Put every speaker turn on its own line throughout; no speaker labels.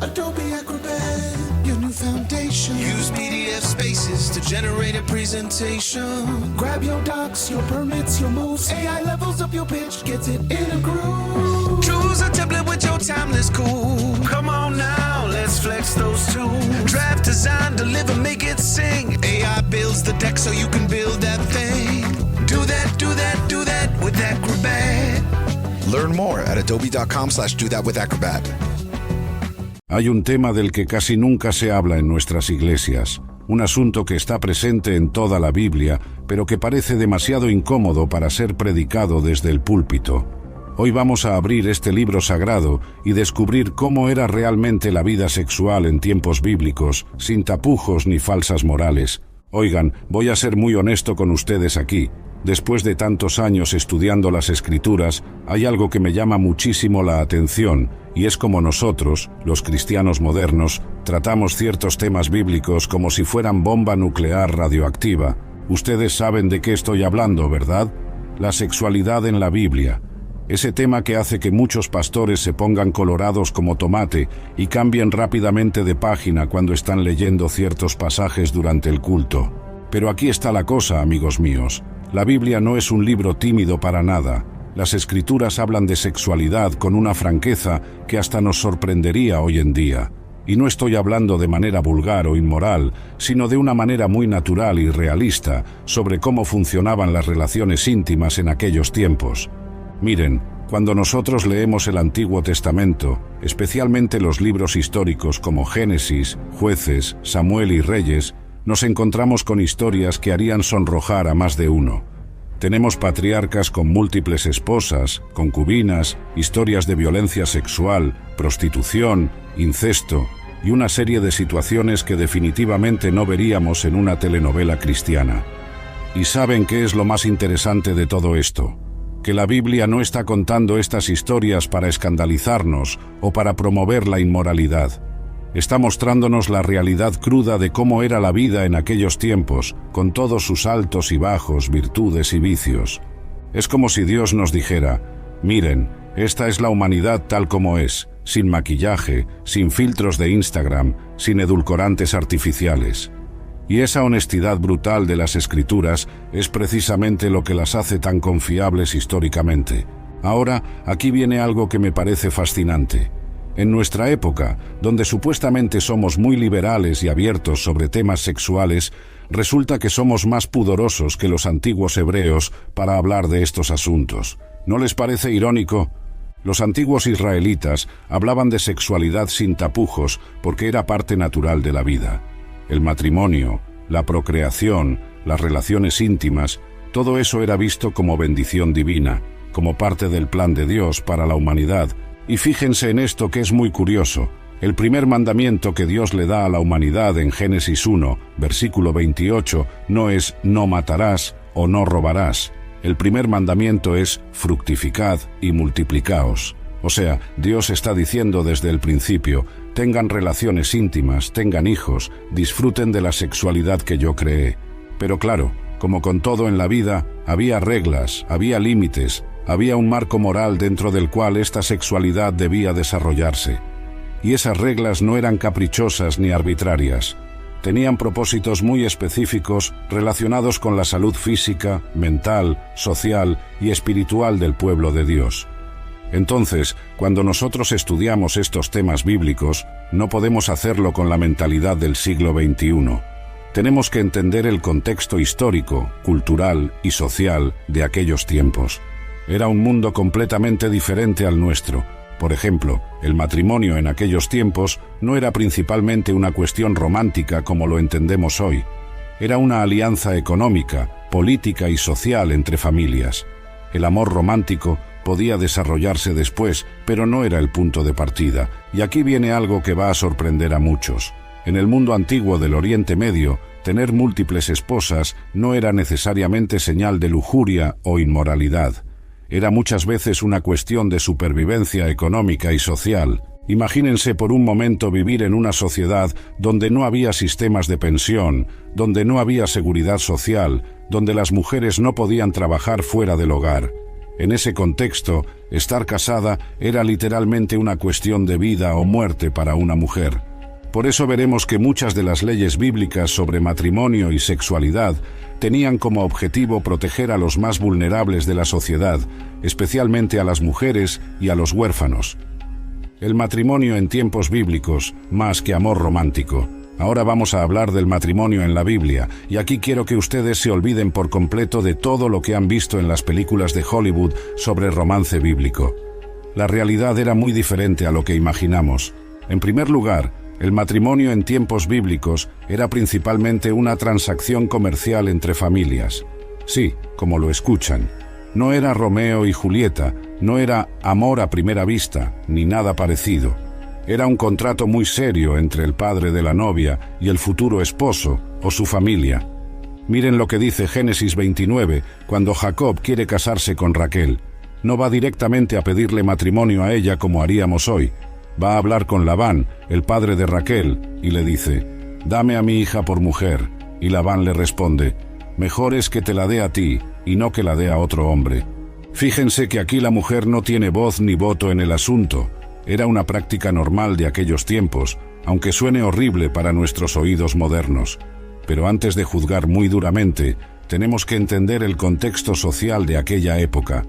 Adobe Acrobat, your new foundation. Use PDF spaces to generate a presentation. Grab your docs, your permits, your moves. AI levels up your pitch, gets it in a groove. Choose a template with your timeless cool. Come on now, let's flex those tools. Draft, design, deliver, make it sing. AI builds the deck so you can build that thing. Do that, do that, do that with Acrobat.
Learn more at adobe.com/do-that-with-Acrobat.
Hay un tema del que casi nunca se habla en nuestras iglesias, un asunto que está presente en toda la Biblia, pero que parece demasiado incómodo para ser predicado desde el púlpito. Hoy vamos a abrir este libro sagrado y descubrir cómo era realmente la vida sexual en tiempos bíblicos, sin tapujos ni falsas morales. Oigan, voy a ser muy honesto con ustedes aquí. Después de tantos años estudiando las Escrituras, hay algo que me llama muchísimo la atención, y es como nosotros, los cristianos modernos, tratamos ciertos temas bíblicos como si fueran bomba nuclear radioactiva. Ustedes saben de qué estoy hablando, ¿verdad? La sexualidad en la Biblia. Ese tema que hace que muchos pastores se pongan colorados como tomate y cambien rápidamente de página cuando están leyendo ciertos pasajes durante el culto. Pero aquí está la cosa, amigos míos. La Biblia no es un libro tímido para nada. Las Escrituras hablan de sexualidad con una franqueza que hasta nos sorprendería hoy en día. Y no estoy hablando de manera vulgar o inmoral, sino de una manera muy natural y realista sobre cómo funcionaban las relaciones íntimas en aquellos tiempos. Miren, cuando nosotros leemos el Antiguo Testamento, especialmente los libros históricos como Génesis, Jueces, Samuel y Reyes, nos encontramos con historias que harían sonrojar a más de uno. Tenemos patriarcas con múltiples esposas, concubinas, historias de violencia sexual, prostitución, incesto y una serie de situaciones que definitivamente no veríamos en una telenovela cristiana. ¿Y saben qué es lo más interesante de todo esto? Que la Biblia no está contando estas historias para escandalizarnos o para promover la inmoralidad. Está mostrándonos la realidad cruda de cómo era la vida en aquellos tiempos, con todos sus altos y bajos, virtudes y vicios. Es como si Dios nos dijera: miren, esta es la humanidad tal como es, sin maquillaje, sin filtros de Instagram, sin edulcorantes artificiales. Y esa honestidad brutal de las Escrituras es precisamente lo que las hace tan confiables históricamente. Ahora, aquí viene algo que me parece fascinante. En nuestra época, donde supuestamente somos muy liberales y abiertos sobre temas sexuales, resulta que somos más pudorosos que los antiguos hebreos para hablar de estos asuntos. ¿No les parece irónico? Los antiguos israelitas hablaban de sexualidad sin tapujos porque era parte natural de la vida. El matrimonio, la procreación, las relaciones íntimas, todo eso era visto como bendición divina, como parte del plan de Dios para la humanidad. Y fíjense en esto que es muy curioso. El primer mandamiento que Dios le da a la humanidad en Génesis 1, versículo 28, no es «no matarás» o «no robarás». El primer mandamiento es «fructificad y multiplicaos». O sea, Dios está diciendo desde el principio: tengan relaciones íntimas, tengan hijos, disfruten de la sexualidad que yo creé. Pero claro, como con todo en la vida, había reglas, había límites, había un marco moral dentro del cual esta sexualidad debía desarrollarse. Y esas reglas no eran caprichosas ni arbitrarias. Tenían propósitos muy específicos relacionados con la salud física, mental, social y espiritual del pueblo de Dios. Entonces, cuando nosotros estudiamos estos temas bíblicos, no podemos hacerlo con la mentalidad del siglo XXI. Tenemos que entender el contexto histórico, cultural y social de aquellos tiempos. Era un mundo completamente diferente al nuestro. Por ejemplo, el matrimonio en aquellos tiempos no era principalmente una cuestión romántica como lo entendemos hoy. Era una alianza económica, política y social entre familias. El amor romántico podía desarrollarse después, pero no era el punto de partida. Y aquí viene algo que va a sorprender a muchos. En el mundo antiguo del Oriente Medio, tener múltiples esposas no era necesariamente señal de lujuria o inmoralidad. Era muchas veces una cuestión de supervivencia económica y social. Imagínense por un momento vivir en una sociedad donde no había sistemas de pensión, donde no había seguridad social, donde las mujeres no podían trabajar fuera del hogar. En ese contexto, estar casada era literalmente una cuestión de vida o muerte para una mujer. Por eso veremos que muchas de las leyes bíblicas sobre matrimonio y sexualidad tenían como objetivo proteger a los más vulnerables de la sociedad, especialmente a las mujeres y a los huérfanos. El matrimonio en tiempos bíblicos, más que amor romántico. Ahora vamos a hablar del matrimonio en la Biblia, y aquí quiero que ustedes se olviden por completo de todo lo que han visto en las películas de Hollywood sobre romance bíblico. La realidad era muy diferente a lo que imaginamos. En primer lugar, el matrimonio en tiempos bíblicos era principalmente una transacción comercial entre familias. Sí, como lo escuchan. No era Romeo y Julieta, no era amor a primera vista, ni nada parecido. Era un contrato muy serio entre el padre de la novia y el futuro esposo o su familia. Miren lo que dice Génesis 29, cuando Jacob quiere casarse con Raquel. No va directamente a pedirle matrimonio a ella como haríamos hoy. Va a hablar con Labán, el padre de Raquel, y le dice: «Dame a mi hija por mujer». Y Labán le responde: «Mejor es que te la dé a ti, y no que la dé a otro hombre». Fíjense que aquí la mujer no tiene voz ni voto en el asunto. Era una práctica normal de aquellos tiempos, aunque suene horrible para nuestros oídos modernos. Pero antes de juzgar muy duramente, tenemos que entender el contexto social de aquella época.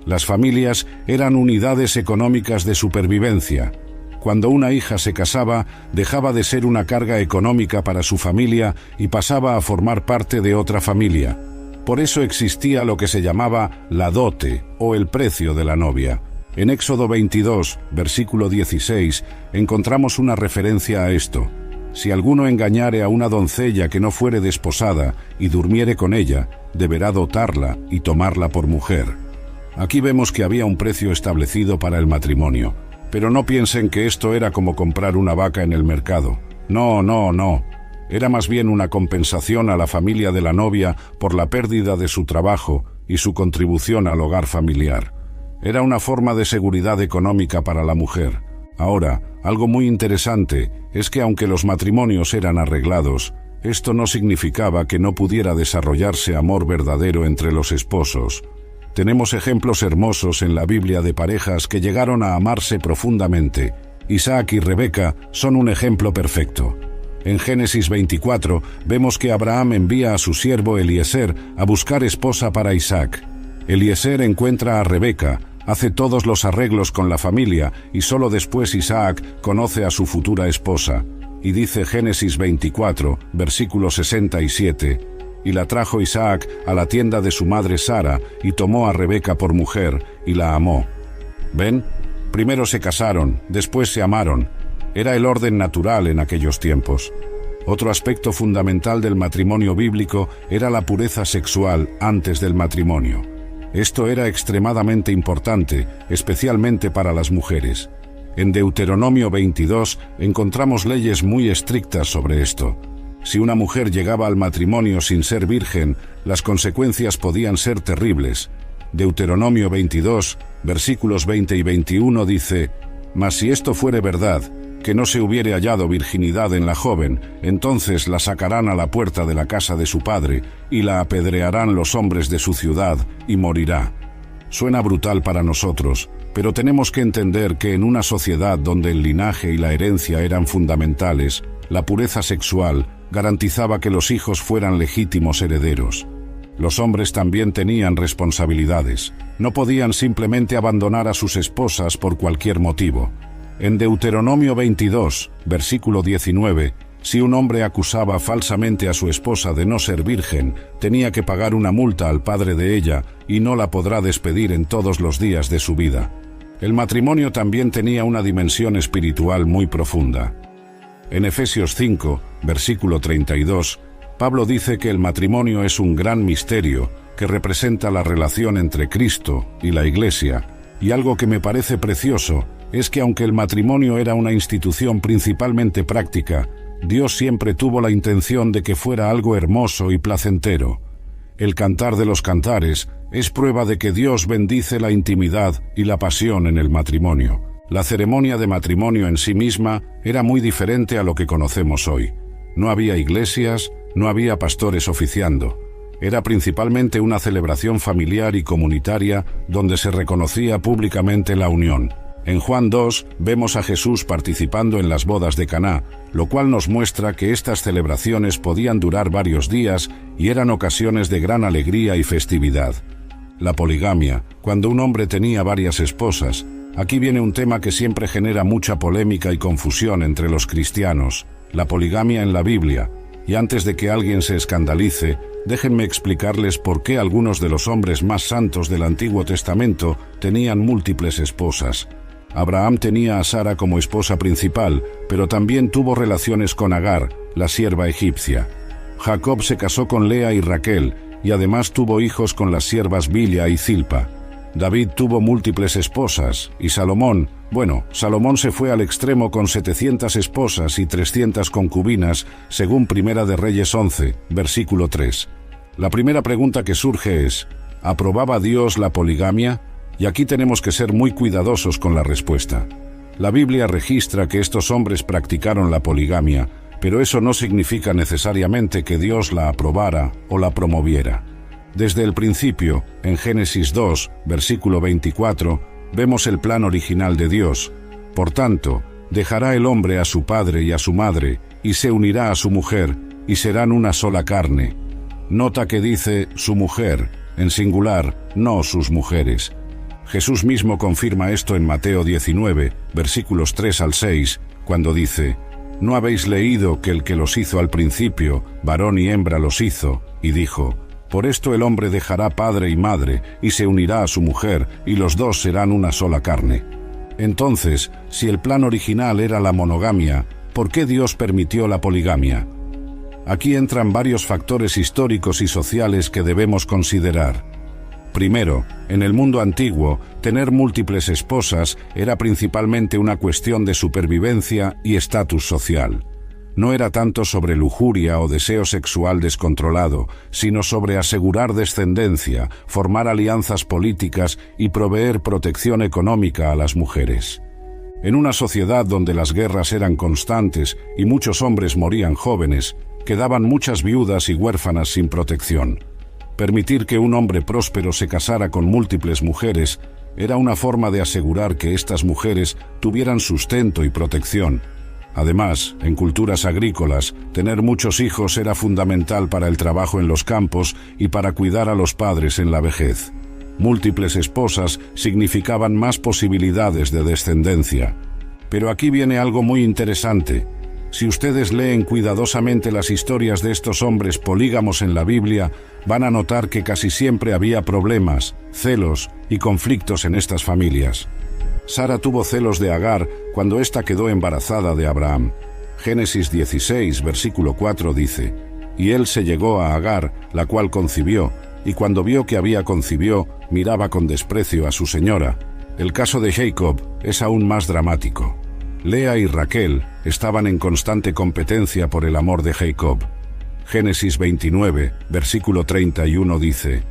Las familias eran unidades económicas de supervivencia. Cuando una hija se casaba, dejaba de ser una carga económica para su familia y pasaba a formar parte de otra familia. Por eso existía lo que se llamaba la dote o el precio de la novia. En Éxodo 22, versículo 16, encontramos una referencia a esto. Si alguno engañare a una doncella que no fuere desposada y durmiere con ella, deberá dotarla y tomarla por mujer. Aquí vemos que había un precio establecido para el matrimonio. Pero no piensen que esto era como comprar una vaca en el mercado. No. Era más bien una compensación a la familia de la novia por la pérdida de su trabajo y su contribución al hogar familiar. Era una forma de seguridad económica para la mujer. Ahora, algo muy interesante es que aunque los matrimonios eran arreglados, esto no significaba que no pudiera desarrollarse amor verdadero entre los esposos. Tenemos ejemplos hermosos en la Biblia de parejas que llegaron a amarse profundamente. Isaac y Rebeca son un ejemplo perfecto. En Génesis 24 vemos que Abraham envía a su siervo Eliezer a buscar esposa para Isaac. Eliezer encuentra a Rebeca, hace todos los arreglos con la familia y solo después Isaac conoce a su futura esposa. Y dice Génesis 24, versículo 67, «Y la trajo Isaac a la tienda de su madre Sara y tomó a Rebeca por mujer y la amó». ¿Ven? Primero se casaron, después se amaron. Era el orden natural en aquellos tiempos. Otro aspecto fundamental del matrimonio bíblico era la pureza sexual antes del matrimonio. Esto era extremadamente importante, especialmente para las mujeres. En Deuteronomio 22 encontramos leyes muy estrictas sobre esto. Si una mujer llegaba al matrimonio sin ser virgen, las consecuencias podían ser terribles. Deuteronomio 22, versículos 20 y 21 dice: «Mas si esto fuere verdad, que no se hubiere hallado virginidad en la joven, entonces la sacarán a la puerta de la casa de su padre, y la apedrearán los hombres de su ciudad, y morirá». Suena brutal para nosotros, pero tenemos que entender que en una sociedad donde el linaje y la herencia eran fundamentales, la pureza sexual garantizaba que los hijos fueran legítimos herederos. Los hombres también tenían responsabilidades. No podían simplemente abandonar a sus esposas por cualquier motivo. En Deuteronomio 22, versículo 19, si un hombre acusaba falsamente a su esposa de no ser virgen, tenía que pagar una multa al padre de ella y no la podrá despedir en todos los días de su vida. El matrimonio también tenía una dimensión espiritual muy profunda. En Efesios 5, versículo 32, Pablo dice que el matrimonio es un gran misterio que representa la relación entre Cristo y la Iglesia, y algo que me parece precioso es que aunque el matrimonio era una institución principalmente práctica, Dios siempre tuvo la intención de que fuera algo hermoso y placentero. El Cantar de los Cantares es prueba de que Dios bendice la intimidad y la pasión en el matrimonio. La ceremonia de matrimonio en sí misma era muy diferente a lo que conocemos hoy. No había iglesias, no había pastores oficiando. Era principalmente una celebración familiar y comunitaria donde se reconocía públicamente la unión. En Juan 2 vemos a Jesús participando en las bodas de Caná, lo cual nos muestra que estas celebraciones podían durar varios días y eran ocasiones de gran alegría y festividad. La poligamia, cuando un hombre tenía varias esposas. Aquí viene un tema que siempre genera mucha polémica y confusión entre los cristianos, la poligamia en la Biblia. Y antes de que alguien se escandalice, déjenme explicarles por qué algunos de los hombres más santos del Antiguo Testamento tenían múltiples esposas. Abraham tenía a Sara como esposa principal, pero también tuvo relaciones con Agar, la sierva egipcia. Jacob se casó con Lea y Raquel, y además tuvo hijos con las siervas Bilha y Zilpa. David tuvo múltiples esposas, y Salomón se fue al extremo con 700 esposas y 300 concubinas, según Primera de Reyes 11, versículo 3. La primera pregunta que surge es, ¿aprobaba Dios la poligamia? Y aquí tenemos que ser muy cuidadosos con la respuesta. La Biblia registra que estos hombres practicaron la poligamia, pero eso no significa necesariamente que Dios la aprobara o la promoviera. Desde el principio, en Génesis 2, versículo 24, vemos el plan original de Dios. Por tanto, dejará el hombre a su padre y a su madre, y se unirá a su mujer, y serán una sola carne. Nota que dice su mujer, en singular, no sus mujeres. Jesús mismo confirma esto en Mateo 19, versículos 3 al 6, cuando dice, ¿no habéis leído que el que los hizo al principio, varón y hembra los hizo? Y dijo, por esto el hombre dejará padre y madre, y se unirá a su mujer, y los dos serán una sola carne. Entonces, si el plan original era la monogamia, ¿por qué Dios permitió la poligamia? Aquí entran varios factores históricos y sociales que debemos considerar. Primero, en el mundo antiguo, tener múltiples esposas era principalmente una cuestión de supervivencia y estatus social. No era tanto sobre lujuria o deseo sexual descontrolado, sino sobre asegurar descendencia, formar alianzas políticas y proveer protección económica a las mujeres. En una sociedad donde las guerras eran constantes y muchos hombres morían jóvenes, quedaban muchas viudas y huérfanas sin protección. Permitir que un hombre próspero se casara con múltiples mujeres era una forma de asegurar que estas mujeres tuvieran sustento y protección. Además, en culturas agrícolas, tener muchos hijos era fundamental para el trabajo en los campos y para cuidar a los padres en la vejez. Múltiples esposas significaban más posibilidades de descendencia. Pero aquí viene algo muy interesante. Si ustedes leen cuidadosamente las historias de estos hombres polígamos en la Biblia, van a notar que casi siempre había problemas, celos y conflictos en estas familias. Sara tuvo celos de Agar cuando ésta quedó embarazada de Abraham. Génesis 16, versículo 4 dice, «Y él se llegó a Agar, la cual concibió, y cuando vio que había concibió, miraba con desprecio a su señora». El caso de Jacob es aún más dramático. Lea y Raquel estaban en constante competencia por el amor de Jacob. Génesis 29, versículo 31 dice,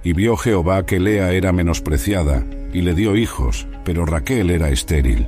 «Y vio Jehová que Lea era menospreciada, y le dio hijos, pero Raquel era estéril».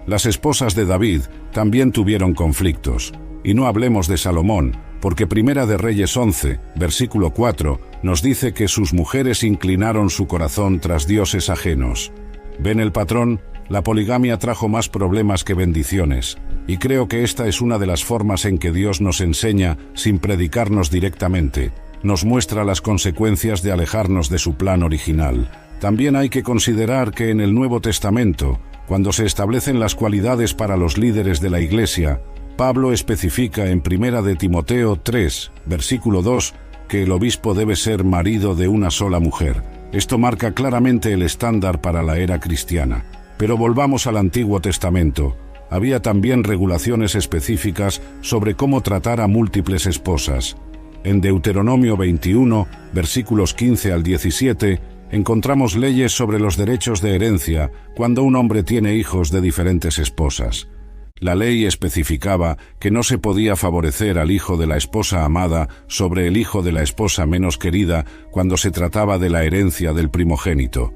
Las esposas de David también tuvieron conflictos, y no hablemos de Salomón, porque Primera de Reyes 11, versículo 4, nos dice que sus mujeres inclinaron su corazón tras dioses ajenos. ¿Ven el patrón? La poligamia trajo más problemas que bendiciones, y creo que esta es una de las formas en que Dios nos enseña, sin predicarnos directamente, nos muestra las consecuencias de alejarnos de su plan original. También hay que considerar que en el Nuevo Testamento, cuando se establecen las cualidades para los líderes de la Iglesia, Pablo especifica en Primera de Timoteo 3, versículo 2, que el obispo debe ser marido de una sola mujer. Esto marca claramente el estándar para la era cristiana. Pero volvamos al Antiguo Testamento. Había también regulaciones específicas sobre cómo tratar a múltiples esposas. En Deuteronomio 21, versículos 15 al 17, encontramos leyes sobre los derechos de herencia cuando un hombre tiene hijos de diferentes esposas. La ley especificaba que no se podía favorecer al hijo de la esposa amada sobre el hijo de la esposa menos querida cuando se trataba de la herencia del primogénito.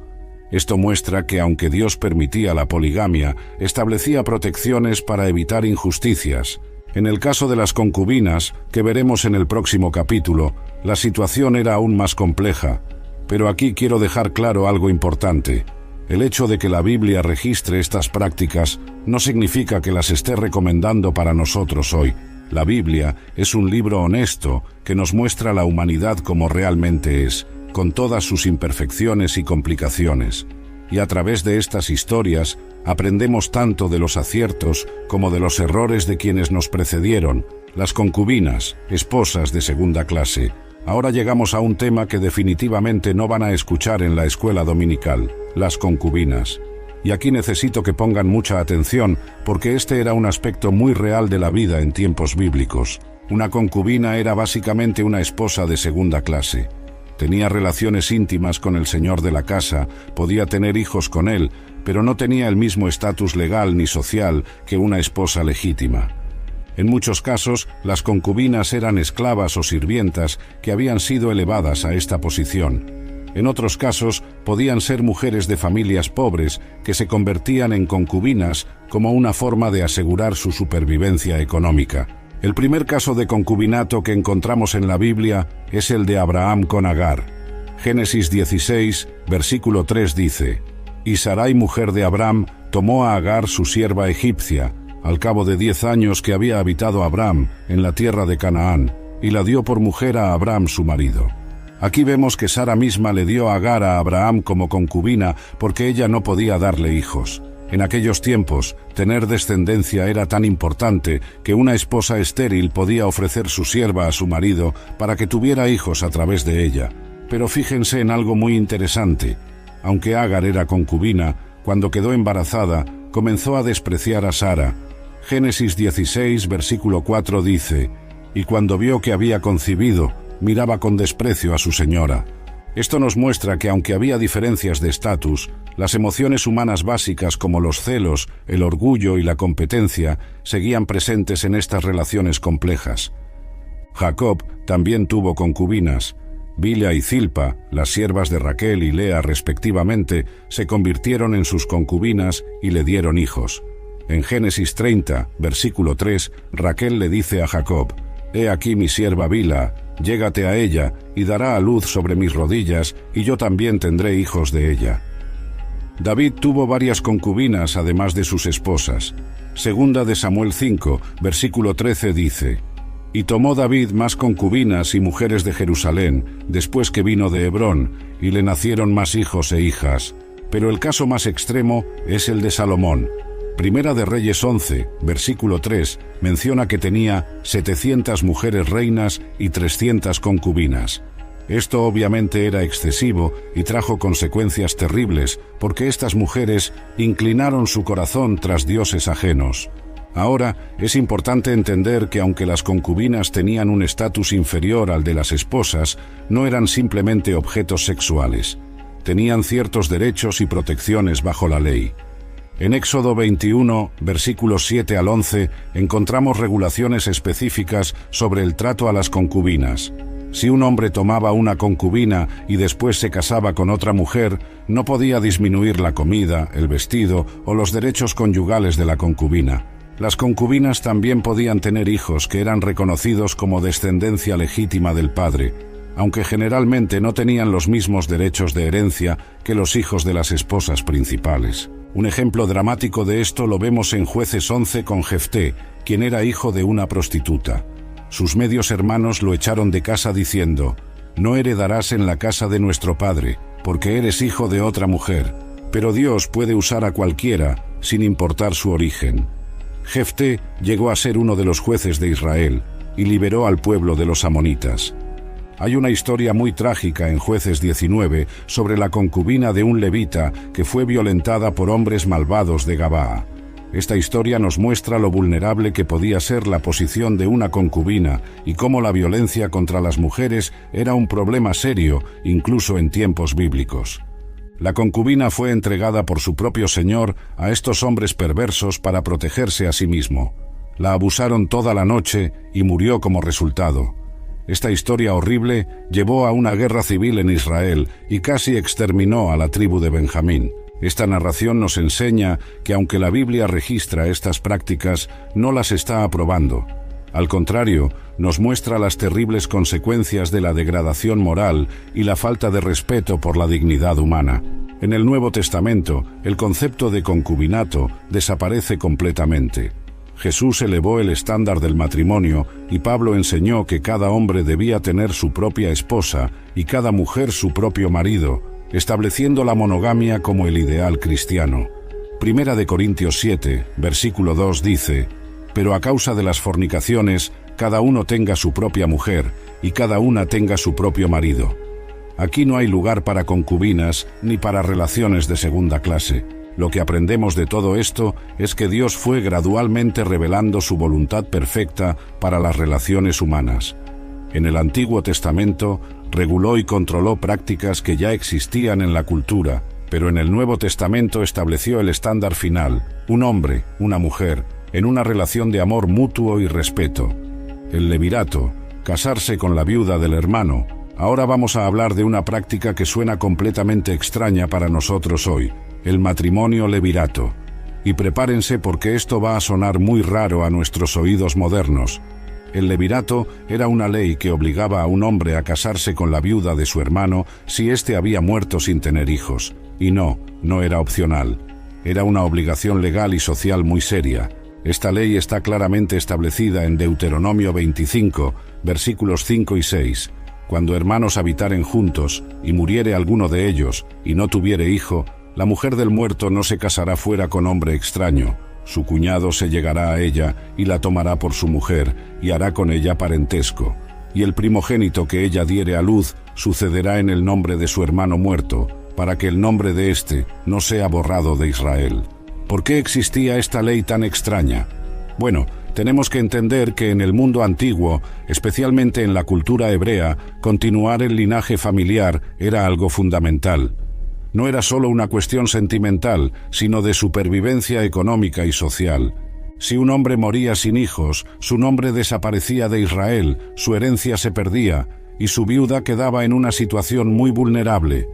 Esto muestra que aunque Dios permitía la poligamia, establecía protecciones para evitar injusticias. En el caso de las concubinas, que veremos en el próximo capítulo, la situación era aún más compleja. Pero aquí quiero dejar claro algo importante. El hecho de que la Biblia registre estas prácticas no significa que las esté recomendando para nosotros hoy. La Biblia es un libro honesto que nos muestra la humanidad como realmente es, con todas sus imperfecciones y complicaciones. Y a través de estas historias aprendemos tanto de los aciertos como de los errores de quienes nos precedieron, las concubinas, esposas de segunda clase. Ahora llegamos a un tema que definitivamente no van a escuchar en la escuela dominical, las concubinas. Y aquí necesito que pongan mucha atención, porque este era un aspecto muy real de la vida en tiempos bíblicos. Una concubina era básicamente una esposa de segunda clase. Tenía relaciones íntimas con el señor de la casa, podía tener hijos con él, pero no tenía el mismo estatus legal ni social que una esposa legítima. En muchos casos, las concubinas eran esclavas o sirvientas que habían sido elevadas a esta posición. En otros casos, podían ser mujeres de familias pobres que se convertían en concubinas como una forma de asegurar su supervivencia económica. El primer caso de concubinato que encontramos en la Biblia es el de Abraham con Agar. Génesis 16, versículo 3 dice: «Y Sarai, mujer de Abraham, tomó a Agar su sierva egipcia, al cabo de 10 años que había habitado Abraham en la tierra de Canaán, y la dio por mujer a Abraham su marido». Aquí vemos que Sara misma le dio a Agar a Abraham como concubina porque ella no podía darle hijos. En aquellos tiempos, tener descendencia era tan importante que una esposa estéril podía ofrecer su sierva a su marido para que tuviera hijos a través de ella. Pero fíjense en algo muy interesante. Aunque Agar era concubina, cuando quedó embarazada, comenzó a despreciar a Sara. Génesis 16, versículo 4 dice: «Y cuando vio que había concibido, miraba con desprecio a su señora». Esto nos muestra que aunque había diferencias de estatus, las emociones humanas básicas como los celos, el orgullo y la competencia seguían presentes en estas relaciones complejas. Jacob también tuvo concubinas. Bilha y Zilpa, las siervas de Raquel y Lea respectivamente, se convirtieron en sus concubinas y le dieron hijos. En Génesis 30, versículo 3, Raquel le dice a Jacob: «He aquí mi sierva Bilha, llégate a ella, y dará a luz sobre mis rodillas, y yo también tendré hijos de ella». David tuvo varias concubinas además de sus esposas. Segunda de Samuel 5, versículo 13 dice: «Y tomó David más concubinas y mujeres de Jerusalén, después que vino de Hebrón, y le nacieron más hijos e hijas». Pero el caso más extremo es el de Salomón. Primera de Reyes 11, versículo 3, menciona que tenía 700 mujeres reinas y 300 concubinas. Esto obviamente era excesivo y trajo consecuencias terribles, porque estas mujeres inclinaron su corazón tras dioses ajenos. Ahora, es importante entender que aunque las concubinas tenían un estatus inferior al de las esposas, no eran simplemente objetos sexuales. Tenían ciertos derechos y protecciones bajo la ley. En Éxodo 21, versículos 7 al 11, encontramos regulaciones específicas sobre el trato a las concubinas. Si un hombre tomaba una concubina y después se casaba con otra mujer, no podía disminuir la comida, el vestido o los derechos conyugales de la concubina. Las concubinas también podían tener hijos que eran reconocidos como descendencia legítima del padre, aunque generalmente no tenían los mismos derechos de herencia que los hijos de las esposas principales. Un ejemplo dramático de esto lo vemos en Jueces 11 con Jefté, quien era hijo de una prostituta. Sus medios hermanos lo echaron de casa diciendo: «No heredarás en la casa de nuestro padre, porque eres hijo de otra mujer». Pero Dios puede usar a cualquiera, sin importar su origen. Jefté llegó a ser uno de los jueces de Israel y liberó al pueblo de los amonitas. Hay una historia muy trágica en Jueces 19 sobre la concubina de un levita que fue violentada por hombres malvados de Gabaa. Esta historia nos muestra lo vulnerable que podía ser la posición de una concubina y cómo la violencia contra las mujeres era un problema serio, incluso en tiempos bíblicos. La concubina fue entregada por su propio señor a estos hombres perversos para protegerse a sí mismo. La abusaron toda la noche y murió como resultado. Esta historia horrible llevó a una guerra civil en Israel y casi exterminó a la tribu de Benjamín. Esta narración nos enseña que aunque la Biblia registra estas prácticas, no las está aprobando. Al contrario, nos muestra las terribles consecuencias de la degradación moral y la falta de respeto por la dignidad humana. En el Nuevo Testamento, el concepto de concubinato desaparece completamente. Jesús elevó el estándar del matrimonio y Pablo enseñó que cada hombre debía tener su propia esposa y cada mujer su propio marido, estableciendo la monogamia como el ideal cristiano. Primera de Corintios 7, versículo 2 dice: «Pero a causa de las fornicaciones, cada uno tenga su propia mujer y cada una tenga su propio marido». Aquí no hay lugar para concubinas ni para relaciones de segunda clase. Lo que aprendemos de todo esto es que Dios fue gradualmente revelando su voluntad perfecta para las relaciones humanas. En el Antiguo Testamento reguló y controló prácticas que ya existían en la cultura, pero en el Nuevo Testamento estableció el estándar final: un hombre, una mujer, en una relación de amor mutuo y respeto. El levirato, casarse con la viuda del hermano. Ahora vamos a hablar de una práctica que suena completamente extraña para nosotros hoy: el matrimonio levirato. Y prepárense porque esto va a sonar muy raro a nuestros oídos modernos. El levirato era una ley que obligaba a un hombre a casarse con la viuda de su hermano si éste había muerto sin tener hijos. Y no era opcional. Era una obligación legal y social muy seria. Esta ley está claramente establecida en Deuteronomio 25, versículos 5 y 6. Cuando hermanos habitaren juntos, y muriere alguno de ellos, y no tuviere hijo, la mujer del muerto no se casará fuera con hombre extraño. Su cuñado se llegará a ella, y la tomará por su mujer, y hará con ella parentesco. Y el primogénito que ella diere a luz sucederá en el nombre de su hermano muerto, para que el nombre de éste no sea borrado de Israel. ¿Por qué existía esta ley tan extraña? Bueno, tenemos que entender que en el mundo antiguo, especialmente en la cultura hebrea, continuar el linaje familiar era algo fundamental. No era solo una cuestión sentimental, sino de supervivencia económica y social. Si un hombre moría sin hijos, su nombre desaparecía de Israel, su herencia se perdía, y su viuda quedaba en una situación muy vulnerable.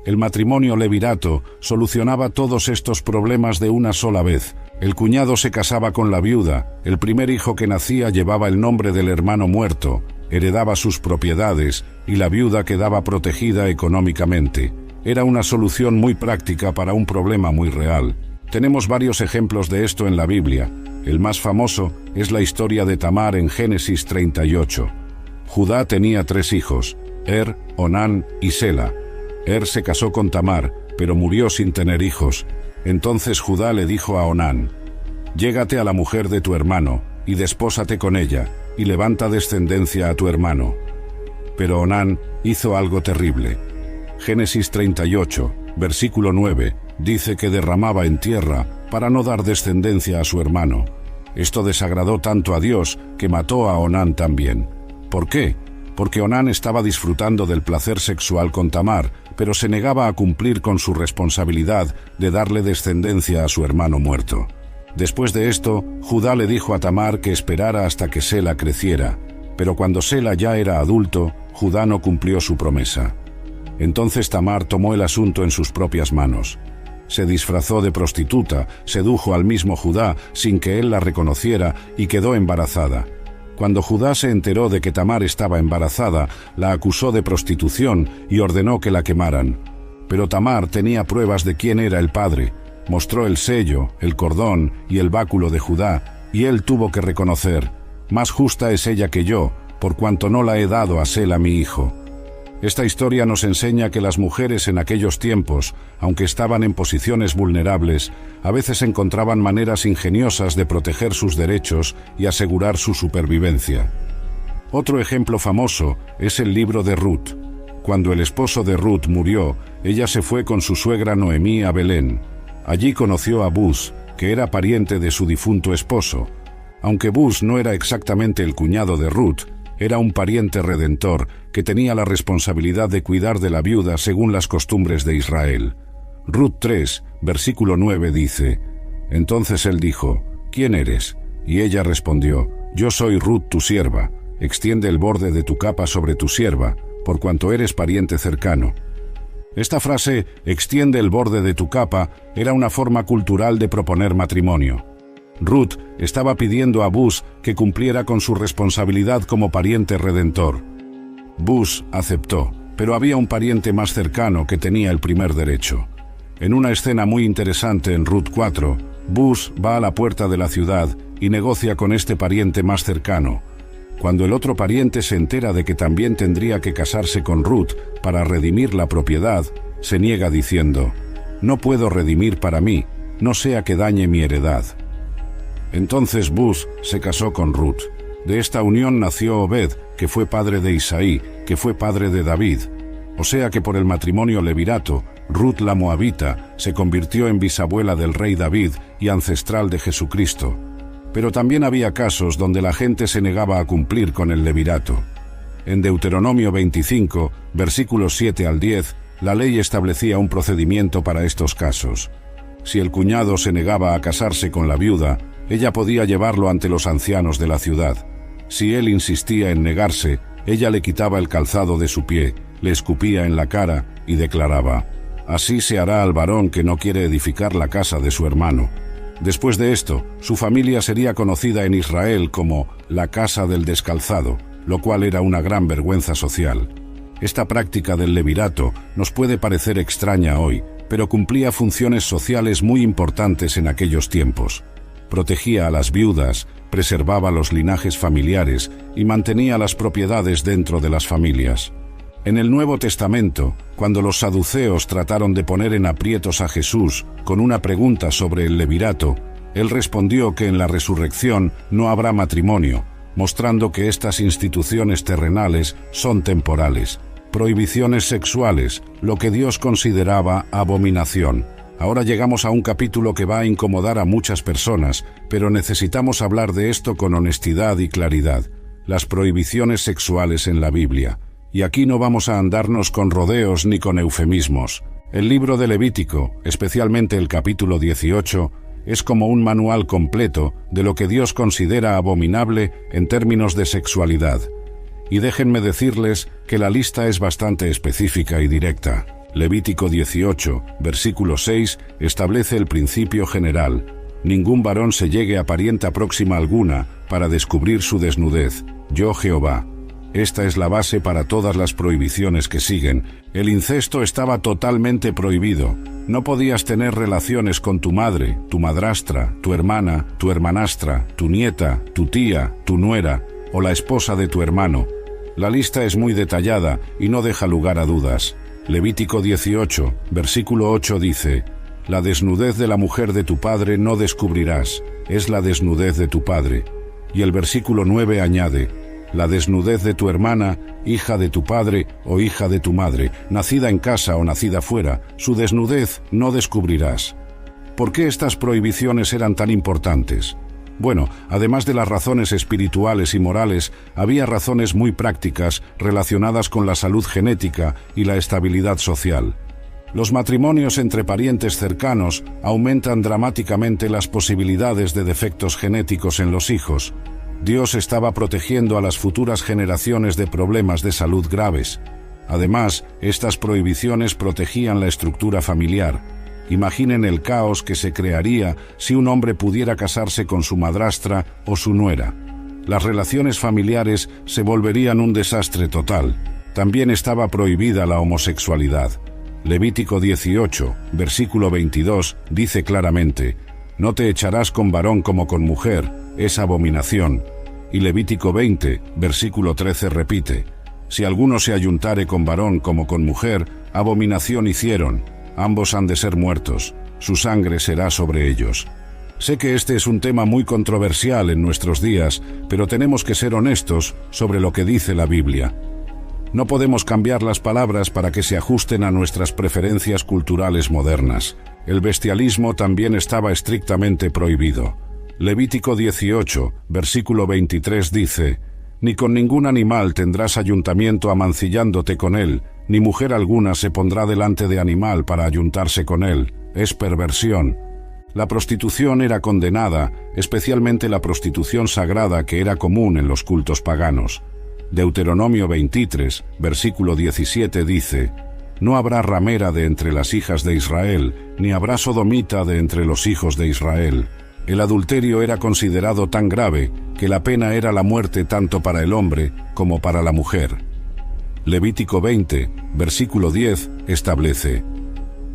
El matrimonio levirato solucionaba todos estos problemas de una sola vez. El cuñado se casaba con la viuda, el primer hijo que nacía llevaba el nombre del hermano muerto, heredaba sus propiedades y la viuda quedaba protegida económicamente. Era una solución muy práctica para un problema muy real. Tenemos varios ejemplos de esto en la Biblia. El más famoso es la historia de Tamar en Génesis 38. Judá tenía 3 hijos, Onán y Sela. Se casó con Tamar, pero murió sin tener hijos. Entonces Judá le dijo a Onán: «Llégate a la mujer de tu hermano, y despósate con ella, y levanta descendencia a tu hermano». Pero Onán hizo algo terrible. Génesis 38, versículo 9, dice que derramaba en tierra para no dar descendencia a su hermano. Esto desagradó tanto a Dios que mató a Onán también. ¿Por qué? Porque Onán estaba disfrutando del placer sexual con Tamar, pero se negaba a cumplir con su responsabilidad de darle descendencia a su hermano muerto. Después de esto, Judá le dijo a Tamar que esperara hasta que Sela creciera, pero cuando Sela ya era adulto, Judá no cumplió su promesa. Entonces Tamar tomó el asunto en sus propias manos. Se disfrazó de prostituta, sedujo al mismo Judá sin que él la reconociera y quedó embarazada. Cuando Judá se enteró de que Tamar estaba embarazada, la acusó de prostitución y ordenó que la quemaran. Pero Tamar tenía pruebas de quién era el padre. Mostró el sello, el cordón y el báculo de Judá, y él tuvo que reconocer: «Más justa es ella que yo, por cuanto no la he dado a Sela mi hijo». Esta historia nos enseña que las mujeres en aquellos tiempos, aunque estaban en posiciones vulnerables, a veces encontraban maneras ingeniosas de proteger sus derechos y asegurar su supervivencia. Otro ejemplo famoso es el libro de Ruth. Cuando el esposo de Ruth murió, ella se fue con su suegra Noemí a Belén. Allí conoció a Buz, que era pariente de su difunto esposo. Aunque Buz no era exactamente el cuñado de Ruth, era un pariente redentor que tenía la responsabilidad de cuidar de la viuda según las costumbres de Israel. Ruth 3, versículo 9 dice: «Entonces él dijo: ¿Quién eres?». Y ella respondió: «Yo soy Ruth tu sierva. Extiende el borde de tu capa sobre tu sierva, por cuanto eres pariente cercano». Esta frase, «extiende el borde de tu capa», era una forma cultural de proponer matrimonio. Ruth estaba pidiendo a Boaz que cumpliera con su responsabilidad como pariente redentor. Boaz aceptó, pero había un pariente más cercano que tenía el primer derecho. En una escena muy interesante en Ruth 4, Boaz va a la puerta de la ciudad y negocia con este pariente más cercano. Cuando el otro pariente se entera de que también tendría que casarse con Ruth para redimir la propiedad, se niega diciendo: «No puedo redimir para mí, no sea que dañe mi heredad». Entonces Boaz se casó con Ruth. De esta unión nació Obed, que fue padre de Isaí, que fue padre de David. O sea que por el matrimonio levirato, Ruth la moabita se convirtió en bisabuela del rey David y ancestral de Jesucristo. Pero también había casos donde la gente se negaba a cumplir con el levirato. En Deuteronomio 25, versículos 7 al 10, la ley establecía un procedimiento para estos casos. Si el cuñado se negaba a casarse con la viuda, ella podía llevarlo ante los ancianos de la ciudad. Si él insistía en negarse, ella le quitaba el calzado de su pie, le escupía en la cara y declaraba: «Así se hará al varón que no quiere edificar la casa de su hermano». Después de esto, su familia sería conocida en Israel como la casa del descalzado, lo cual era una gran vergüenza social. Esta práctica del levirato nos puede parecer extraña hoy, pero cumplía funciones sociales muy importantes en aquellos tiempos. Protegía a las viudas, preservaba los linajes familiares y mantenía las propiedades dentro de las familias. En el Nuevo Testamento, cuando los saduceos trataron de poner en aprietos a Jesús con una pregunta sobre el levirato, él respondió que en la resurrección no habrá matrimonio, mostrando que estas instituciones terrenales son temporales. Prohibiciones sexuales, lo que Dios consideraba abominación. Ahora llegamos a un capítulo que va a incomodar a muchas personas, pero necesitamos hablar de esto con honestidad y claridad. Las prohibiciones sexuales en la Biblia. Y aquí no vamos a andarnos con rodeos ni con eufemismos. El libro de Levítico, especialmente el capítulo 18, es como un manual completo de lo que Dios considera abominable en términos de sexualidad. Y déjenme decirles que la lista es bastante específica y directa. Levítico 18, versículo 6, establece el principio general: ningún varón se llegue a parienta próxima alguna para descubrir su desnudez. Yo, Jehová. Esta es la base para todas las prohibiciones que siguen. El incesto estaba totalmente prohibido. No podías tener relaciones con tu madre, tu madrastra, tu hermana, tu hermanastra, tu nieta, tu tía, tu nuera o la esposa de tu hermano. La lista es muy detallada y no deja lugar a dudas. Levítico 18, versículo 8 dice: «La desnudez de la mujer de tu padre no descubrirás, es la desnudez de tu padre». Y el versículo 9 añade: «La desnudez de tu hermana, hija de tu padre o hija de tu madre, nacida en casa o nacida fuera, su desnudez no descubrirás». ¿Por qué estas prohibiciones eran tan importantes? Bueno, además de las razones espirituales y morales, había razones muy prácticas relacionadas con la salud genética y la estabilidad social. Los matrimonios entre parientes cercanos aumentan dramáticamente las posibilidades de defectos genéticos en los hijos. Dios estaba protegiendo a las futuras generaciones de problemas de salud graves. Además, estas prohibiciones protegían la estructura familiar. Imaginen el caos que se crearía si un hombre pudiera casarse con su madrastra o su nuera. Las relaciones familiares se volverían un desastre total. También estaba prohibida la homosexualidad. Levítico 18, versículo 22, dice claramente: «No te echarás con varón como con mujer, es abominación». Y Levítico 20, versículo 13 repite: «Si alguno se ayuntare con varón como con mujer, abominación hicieron, ambos han de ser muertos, su sangre será sobre ellos». Sé que este es un tema muy controversial en nuestros días, pero tenemos que ser honestos sobre lo que dice la Biblia. No podemos cambiar las palabras para que se ajusten a nuestras preferencias culturales modernas. El bestialismo también estaba estrictamente prohibido. Levítico 18, versículo 23 dice: «Ni con ningún animal tendrás ayuntamiento amancillándote con él, ni mujer alguna se pondrá delante de animal para ayuntarse con él. Es perversión». La prostitución era condenada, especialmente la prostitución sagrada que era común en los cultos paganos. Deuteronomio 23, versículo 17 dice: «No habrá ramera de entre las hijas de Israel, ni habrá sodomita de entre los hijos de Israel». El adulterio era considerado tan grave que la pena era la muerte tanto para el hombre como para la mujer. Levítico 20, versículo 10, establece: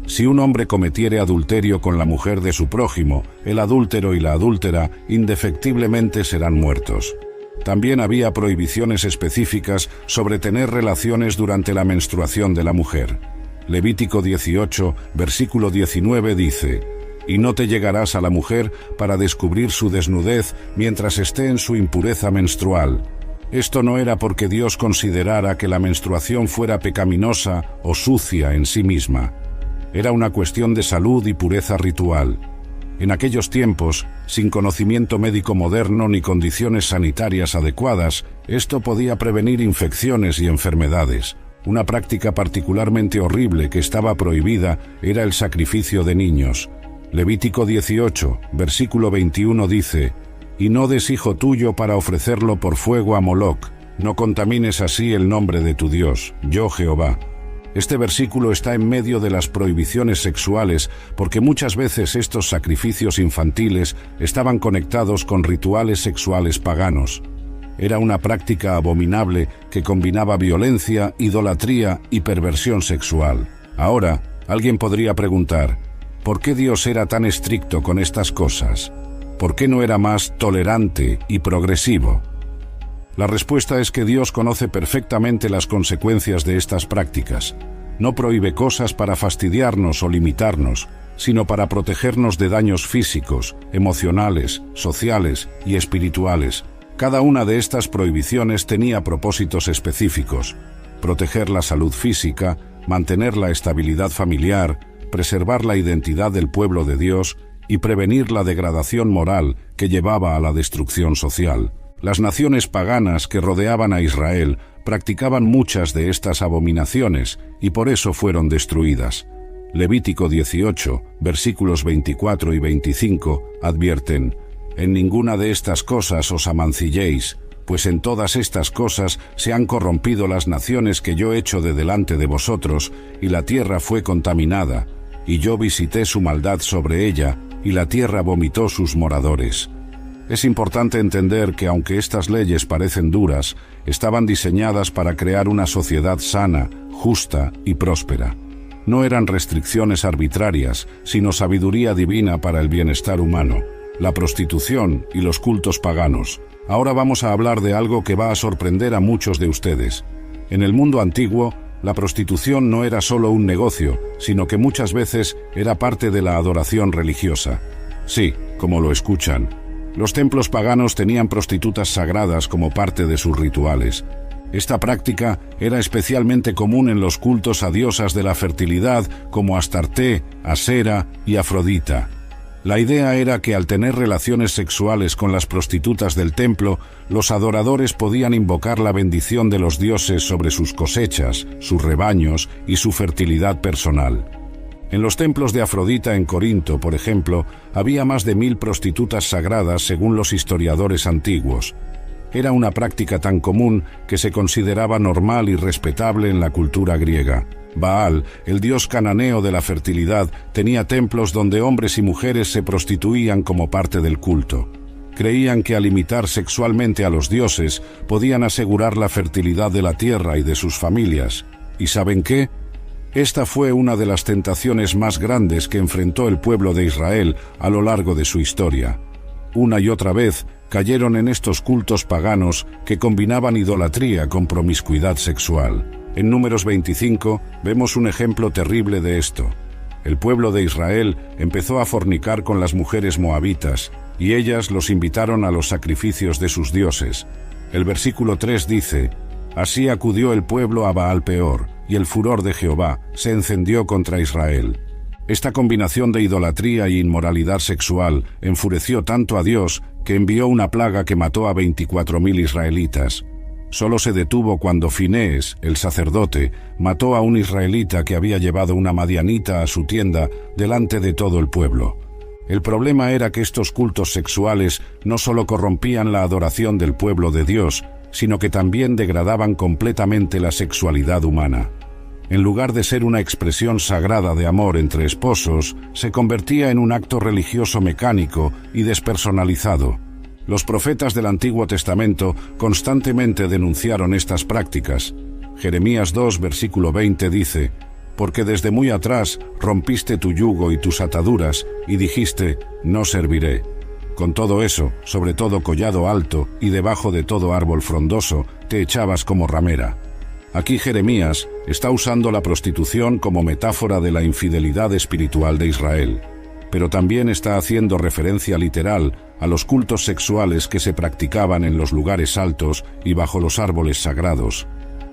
si un hombre cometiere adulterio con la mujer de su prójimo, el adúltero y la adúltera indefectiblemente serán muertos. También había prohibiciones específicas sobre tener relaciones durante la menstruación de la mujer. Levítico 18, versículo 19 dice: y no te llegarás a la mujer para descubrir su desnudez mientras esté en su impureza menstrual. Esto no era porque Dios considerara que la menstruación fuera pecaminosa o sucia en sí misma. Era una cuestión de salud y pureza ritual. En aquellos tiempos, sin conocimiento médico moderno ni condiciones sanitarias adecuadas, esto podía prevenir infecciones y enfermedades. Una práctica particularmente horrible que estaba prohibida era el sacrificio de niños. Levítico 18, versículo 21 dice: y no des hijo tuyo para ofrecerlo por fuego a Moloc, no contamines así el nombre de tu Dios, yo Jehová. Este versículo está en medio de las prohibiciones sexuales porque muchas veces estos sacrificios infantiles estaban conectados con rituales sexuales paganos. Era una práctica abominable que combinaba violencia, idolatría y perversión sexual. Ahora, alguien podría preguntar: ¿por qué Dios era tan estricto con estas cosas? ¿Por qué no era más tolerante y progresivo? La respuesta es que Dios conoce perfectamente las consecuencias de estas prácticas. No prohíbe cosas para fastidiarnos o limitarnos, sino para protegernos de daños físicos, emocionales, sociales y espirituales. Cada una de estas prohibiciones tenía propósitos específicos: proteger la salud física, mantener la estabilidad familiar, preservar la identidad del pueblo de Dios y prevenir la degradación moral que llevaba a la destrucción social. Las naciones paganas que rodeaban a Israel practicaban muchas de estas abominaciones y por eso fueron destruidas. Levítico 18, versículos 24 y 25 advierten: en ninguna de estas cosas os amancilléis, pues en todas estas cosas se han corrompido las naciones que yo echo de delante de vosotros, y la tierra fue contaminada, y yo visité su maldad sobre ella, y la tierra vomitó sus moradores. Es importante entender que aunque estas leyes parecen duras, estaban diseñadas para crear una sociedad sana, justa y próspera. No eran restricciones arbitrarias, sino sabiduría divina para el bienestar humano. La prostitución y los cultos paganos. Ahora vamos a hablar de algo que va a sorprender a muchos de ustedes. En el mundo antiguo, la prostitución no era solo un negocio, sino que muchas veces era parte de la adoración religiosa. Sí, como lo escuchan. Los templos paganos tenían prostitutas sagradas como parte de sus rituales. Esta práctica era especialmente común en los cultos a diosas de la fertilidad como Astarté, Asera y Afrodita. La idea era que al tener relaciones sexuales con las prostitutas del templo, los adoradores podían invocar la bendición de los dioses sobre sus cosechas, sus rebaños y su fertilidad personal. En los templos de Afrodita en Corinto, por ejemplo, había más de 1000 prostitutas sagradas según los historiadores antiguos. Era una práctica tan común que se consideraba normal y respetable en la cultura griega. Baal, el dios cananeo de la fertilidad, tenía templos donde hombres y mujeres se prostituían como parte del culto. Creían que al imitar sexualmente a los dioses podían asegurar la fertilidad de la tierra y de sus familias. ¿Y saben qué? Esta fue una de las tentaciones más grandes que enfrentó el pueblo de Israel a lo largo de su historia. Una y otra vez cayeron en estos cultos paganos que combinaban idolatría con promiscuidad sexual. En Números 25 vemos un ejemplo terrible de esto. El pueblo de Israel empezó a fornicar con las mujeres moabitas, y ellas los invitaron a los sacrificios de sus dioses. El versículo 3 dice: así acudió el pueblo a Baal Peor, y el furor de Jehová se encendió contra Israel. Esta combinación de idolatría e inmoralidad sexual enfureció tanto a Dios que envió una plaga que mató a 24.000 israelitas. Solo se detuvo cuando Finés, el sacerdote, mató a un israelita que había llevado una madianita a su tienda delante de todo el pueblo. El problema era que estos cultos sexuales no solo corrompían la adoración del pueblo de Dios, sino que también degradaban completamente la sexualidad humana. en lugar de ser una expresión sagrada de amor entre esposos, se convertía en un acto religioso mecánico y despersonalizado. Los profetas del Antiguo Testamento constantemente denunciaron estas prácticas. Jeremías 2, versículo 20 dice: «Porque desde muy atrás rompiste tu yugo y tus ataduras, y dijiste, no serviré». Con todo eso, sobre todo collado alto y debajo de todo árbol frondoso, te echabas como ramera. Aquí Jeremías está usando la prostitución como metáfora de la infidelidad espiritual de Israel, pero también está haciendo referencia literal a los cultos sexuales que se practicaban en los lugares altos y bajo los árboles sagrados.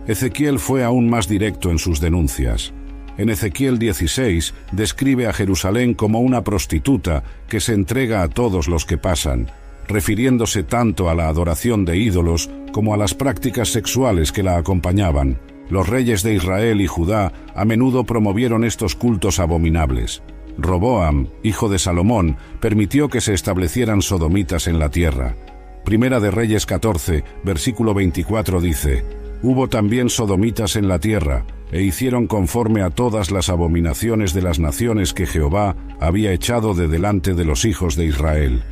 Ezequiel fue aún más directo en sus denuncias. En Ezequiel 16 describe a Jerusalén como una prostituta que se entrega a todos los que pasan, refiriéndose tanto a la adoración de ídolos como a las prácticas sexuales que la acompañaban. Los reyes de Israel y Judá a menudo promovieron estos cultos abominables. Roboam, hijo de Salomón, permitió que se establecieran sodomitas en la tierra. Primera de Reyes 14, versículo 24 dice: «Hubo también sodomitas en la tierra, e hicieron conforme a todas las abominaciones de las naciones que Jehová había echado de delante de los hijos de Israel».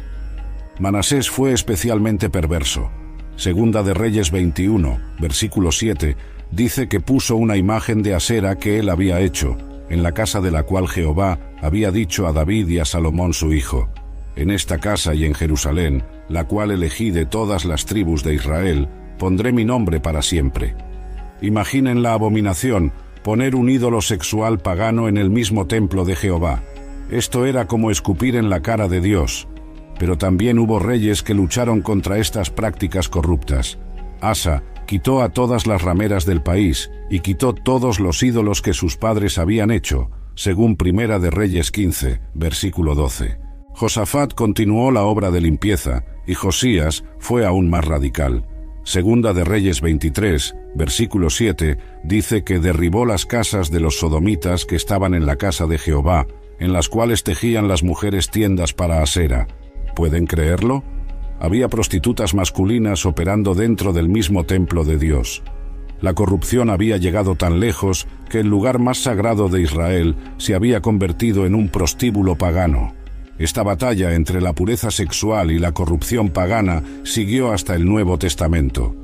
Manasés fue especialmente perverso. Segunda de Reyes 21, versículo 7, dice que puso una imagen de Asera que él había hecho, en la casa de la cual Jehová había dicho a David y a Salomón su hijo: «En esta casa y en Jerusalén, la cual elegí de todas las tribus de Israel, pondré mi nombre para siempre». Imaginen la abominación, poner un ídolo sexual pagano en el mismo templo de Jehová. Esto era como escupir en la cara de Dios. Pero también hubo reyes que lucharon contra estas prácticas corruptas. Asa quitó a todas las rameras del país y quitó todos los ídolos que sus padres habían hecho, según Primera de Reyes 15, versículo 12. Josafat continuó la obra de limpieza y Josías fue aún más radical. Segunda de Reyes 23, versículo 7, dice que derribó las casas de los sodomitas que estaban en la casa de Jehová, en las cuales tejían las mujeres tiendas para Asera. ¿Pueden creerlo? Había prostitutas masculinas operando dentro del mismo templo de Dios. La corrupción había llegado tan lejos que el lugar más sagrado de Israel se había convertido en un prostíbulo pagano. Esta batalla entre la pureza sexual y la corrupción pagana siguió hasta el Nuevo Testamento.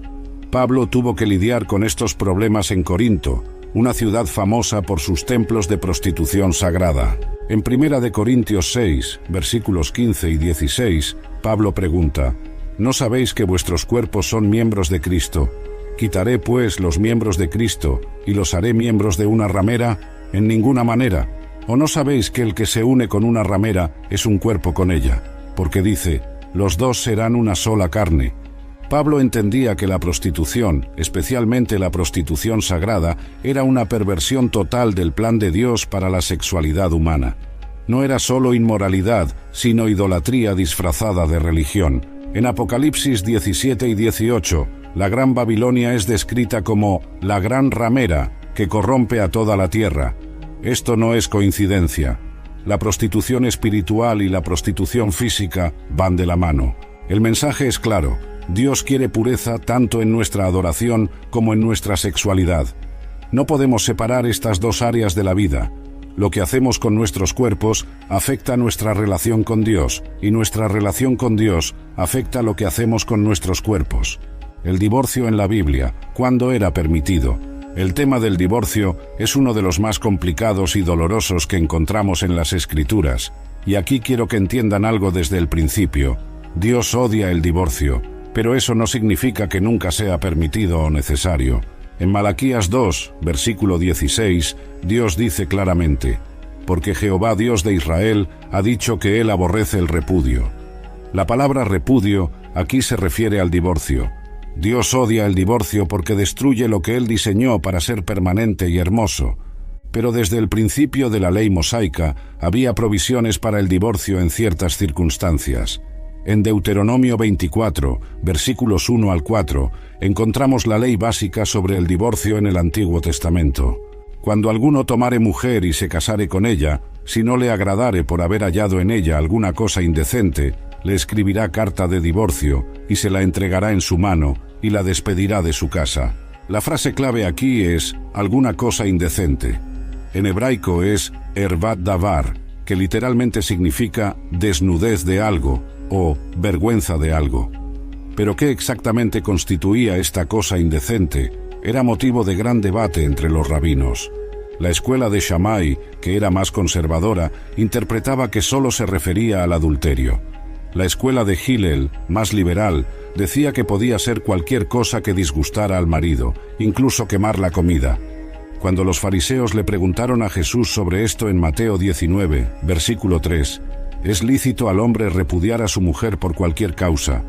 Pablo tuvo que lidiar con estos problemas en Corinto, una ciudad famosa por sus templos de prostitución sagrada. En 1 de Corintios 6, versículos 15 y 16, Pablo pregunta: ¿no sabéis que vuestros cuerpos son miembros de Cristo? ¿Quitaré pues los miembros de Cristo y los haré miembros de una ramera? En ninguna manera. ¿O no sabéis que el que se une con una ramera es un cuerpo con ella? Porque dice: los dos serán una sola carne. Pablo entendía que la prostitución, especialmente la prostitución sagrada, era una perversión total del plan de Dios para la sexualidad humana. No era solo inmoralidad, sino idolatría disfrazada de religión. En Apocalipsis 17 y 18, la Gran Babilonia es descrita como la gran ramera que corrompe a toda la tierra. Esto no es coincidencia. La prostitución espiritual y la prostitución física van de la mano. El mensaje es claro: Dios quiere pureza tanto en nuestra adoración como en nuestra sexualidad. No podemos separar estas dos áreas de la vida. Lo que hacemos con nuestros cuerpos afecta nuestra relación con Dios, y nuestra relación con Dios afecta lo que hacemos con nuestros cuerpos. El divorcio en la Biblia, ¿cuándo era permitido? El tema del divorcio es uno de los más complicados y dolorosos que encontramos en las Escrituras. Y aquí quiero que entiendan algo desde el principio. Dios odia el divorcio, pero eso no significa que nunca sea permitido o necesario. En Malaquías 2, versículo 16, Dios dice claramente: «Porque Jehová Dios de Israel ha dicho que él aborrece el repudio». La palabra repudio aquí se refiere al divorcio. Dios odia el divorcio porque destruye lo que él diseñó para ser permanente y hermoso. Pero desde el principio de la ley mosaica había provisiones para el divorcio en ciertas circunstancias. En Deuteronomio 24, versículos 1 al 4, encontramos la ley básica sobre el divorcio en el Antiguo Testamento. Cuando alguno tomare mujer y se casare con ella, si no le agradare por haber hallado en ella alguna cosa indecente, le escribirá carta de divorcio y se la entregará en su mano y la despedirá de su casa. La frase clave aquí es alguna cosa indecente. En hebraico es ervat davar, que literalmente significa desnudez de algo o vergüenza de algo. Pero ¿qué exactamente constituía esta cosa indecente? Era motivo de gran debate entre los rabinos. La escuela de Shammai, que era más conservadora, interpretaba que solo se refería al adulterio. La escuela de Hillel, más liberal, decía que podía ser cualquier cosa que disgustara al marido, incluso quemar la comida. Cuando los fariseos le preguntaron a Jesús sobre esto en Mateo 19, versículo 3, ¿es lícito al hombre repudiar a su mujer por cualquier causa?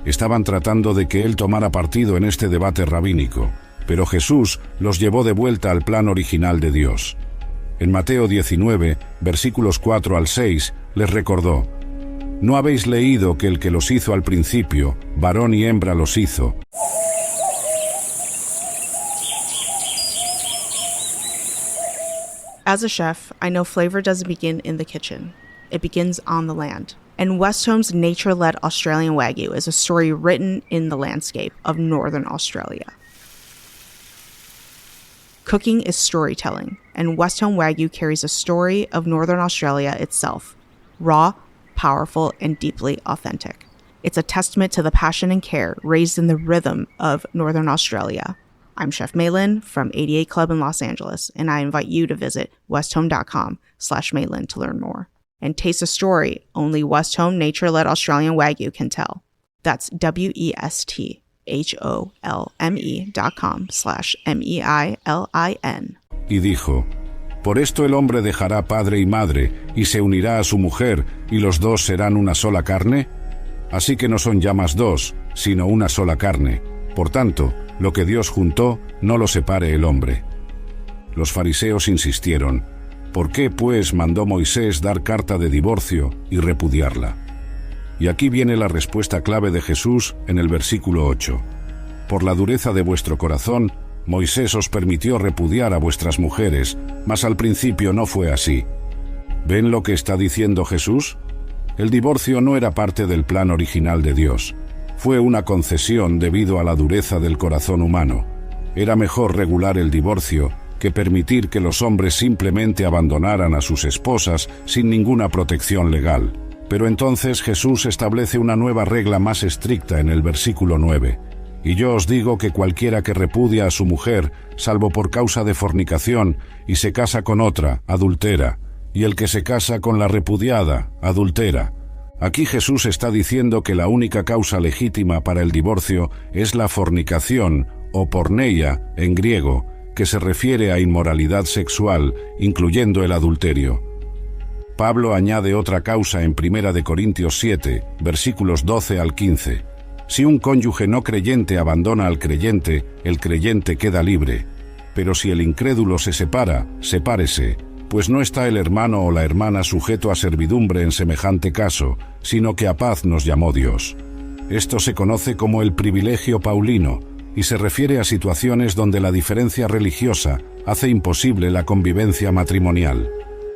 Estaban tratando de que él tomara partido en este debate rabínico, pero Jesús los llevó de vuelta al plan original de Dios. En Mateo 19, versículos 4 al 6, les recordó: ¿no habéis leído que el que los hizo al principio, varón y hembra los hizo?
As a chef, I know flavor doesn't begin in the kitchen. It begins on the land. And Westhome's nature-led Australian Wagyu is a story written in the landscape of Northern Australia. Cooking is storytelling, and Westhome Wagyu carries a story of Northern Australia itself, raw, powerful, and deeply authentic. It's a testament to the passion and care raised in the rhythm of Northern Australia. I'm Chef Maylin from 88 Club in Los Angeles, and I invite you to visit westhome.com/Maylin to learn more and taste a story only Westhome nature-led Australian Wagyu can tell. That's westhome.com/MEILIN.
Y dijo: por esto el hombre dejará padre y madre, y se unirá a su mujer, y los dos serán una sola carne. Así que no son ya más dos, sino una sola carne. Por tanto, lo que Dios juntó, no lo separe el hombre. Los fariseos insistieron: ¿por qué, pues, mandó Moisés dar carta de divorcio y repudiarla? Y aquí viene la respuesta clave de Jesús en el versículo 8. Por la dureza de vuestro corazón, Moisés os permitió repudiar a vuestras mujeres, mas al principio no fue así. ¿Ven lo que está diciendo Jesús? El divorcio no era parte del plan original de Dios. Fue una concesión debido a la dureza del corazón humano. Era mejor regular el divorcio que permitir que los hombres simplemente abandonaran a sus esposas sin ninguna protección legal. Pero entonces Jesús establece una nueva regla más estricta en el versículo 9. Y yo os digo que cualquiera que repudia a su mujer, salvo por causa de fornicación, y se casa con otra, adultera, y el que se casa con la repudiada, adultera. Aquí Jesús está diciendo que la única causa legítima para el divorcio es la fornicación, o porneia, en griego, que se refiere a inmoralidad sexual, incluyendo el adulterio. Pablo añade otra causa en 1 Corintios 7, versículos 12 al 15. Si un cónyuge no creyente abandona al creyente, el creyente queda libre. Pero si el incrédulo se separa, sepárese, pues no está el hermano o la hermana sujeto a servidumbre en semejante caso, sino que a paz nos llamó Dios. Esto se conoce como el privilegio paulino, y se refiere a situaciones donde la diferencia religiosa hace imposible la convivencia matrimonial.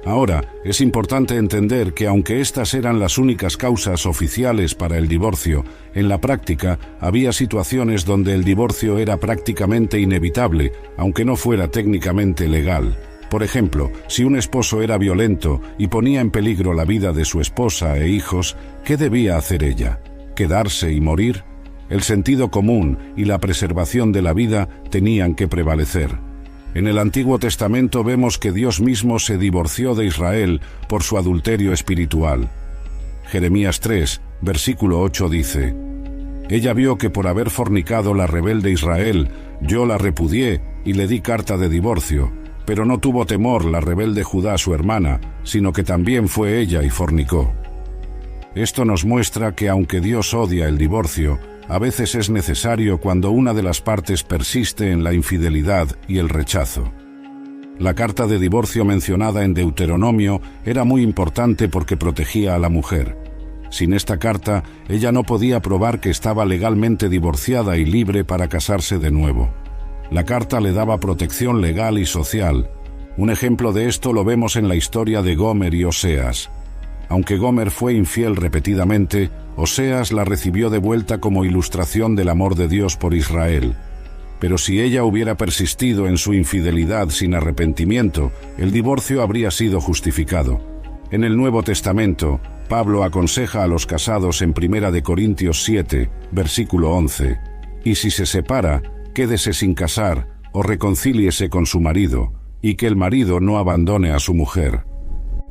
Ahora, es importante entender que aunque estas eran las únicas causas oficiales para el divorcio, en la práctica había situaciones donde el divorcio era prácticamente inevitable, aunque no fuera técnicamente legal. Por ejemplo, si un esposo era violento y ponía en peligro la vida de su esposa e hijos, ¿qué debía hacer ella? ¿Quedarse y morir? El sentido común y la preservación de la vida tenían que prevalecer. En el Antiguo Testamento vemos que Dios mismo se divorció de Israel por su adulterio espiritual. Jeremías 3, versículo 8 dice: Ella vio que por haber fornicado la rebelde Israel, yo la repudié y le di carta de divorcio, pero no tuvo temor la rebelde Judá su hermana, sino que también fue ella y fornicó. Esto nos muestra que aunque Dios odia el divorcio, a veces es necesario cuando una de las partes persiste en la infidelidad y el rechazo. La carta de divorcio mencionada en Deuteronomio era muy importante porque protegía a la mujer. Sin esta carta, ella no podía probar que estaba legalmente divorciada y libre para casarse de nuevo. La carta le daba protección legal y social. Un ejemplo de esto lo vemos en la historia de Gomer y Oseas. Aunque Gomer fue infiel repetidamente, Oseas la recibió de vuelta como ilustración del amor de Dios por Israel. pero si ella hubiera persistido en su infidelidad sin arrepentimiento, el divorcio habría sido justificado. En el Nuevo Testamento, Pablo aconseja a los casados en 1 Corintios 7, versículo 11, «Y si se separa, quédese sin casar, o reconcíliese con su marido, y que el marido no abandone a su mujer».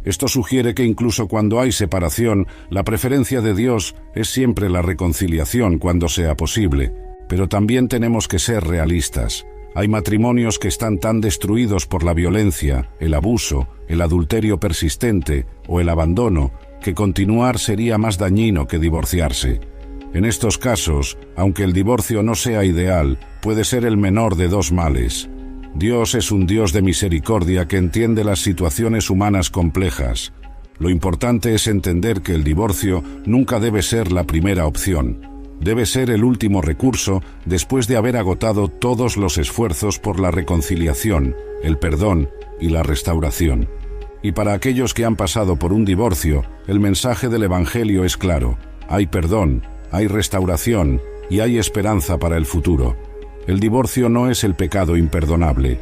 Esto sugiere que incluso cuando hay separación, la preferencia de Dios es siempre la reconciliación cuando sea posible, pero también tenemos que ser realistas. Hay matrimonios que están tan destruidos por la violencia, el abuso, el adulterio persistente o el abandono, que continuar sería más dañino que divorciarse. En estos casos, aunque el divorcio no sea ideal, puede ser el menor de dos males. Dios es un Dios de misericordia que entiende las situaciones humanas complejas. Lo importante es entender que el divorcio nunca debe ser la primera opción. Debe ser el último recurso después de haber agotado todos los esfuerzos por la reconciliación, el perdón y la restauración. Y para aquellos que han pasado por un divorcio, el mensaje del Evangelio es claro: hay perdón, hay restauración y hay esperanza para el futuro. El divorcio no es el pecado imperdonable.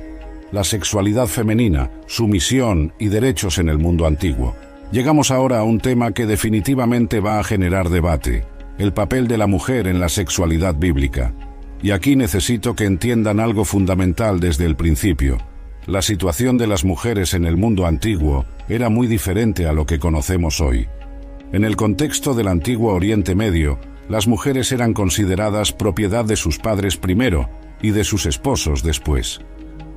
La sexualidad femenina, su misión y derechos en el mundo antiguo. Llegamos ahora a un tema que definitivamente va a generar debate: el papel de la mujer en la sexualidad bíblica. Y aquí necesito que entiendan algo fundamental desde el principio. La situación de las mujeres en el mundo antiguo era muy diferente a lo que conocemos hoy. En el contexto del antiguo Oriente Medio, las mujeres eran consideradas propiedad de sus padres primero y de sus esposos después.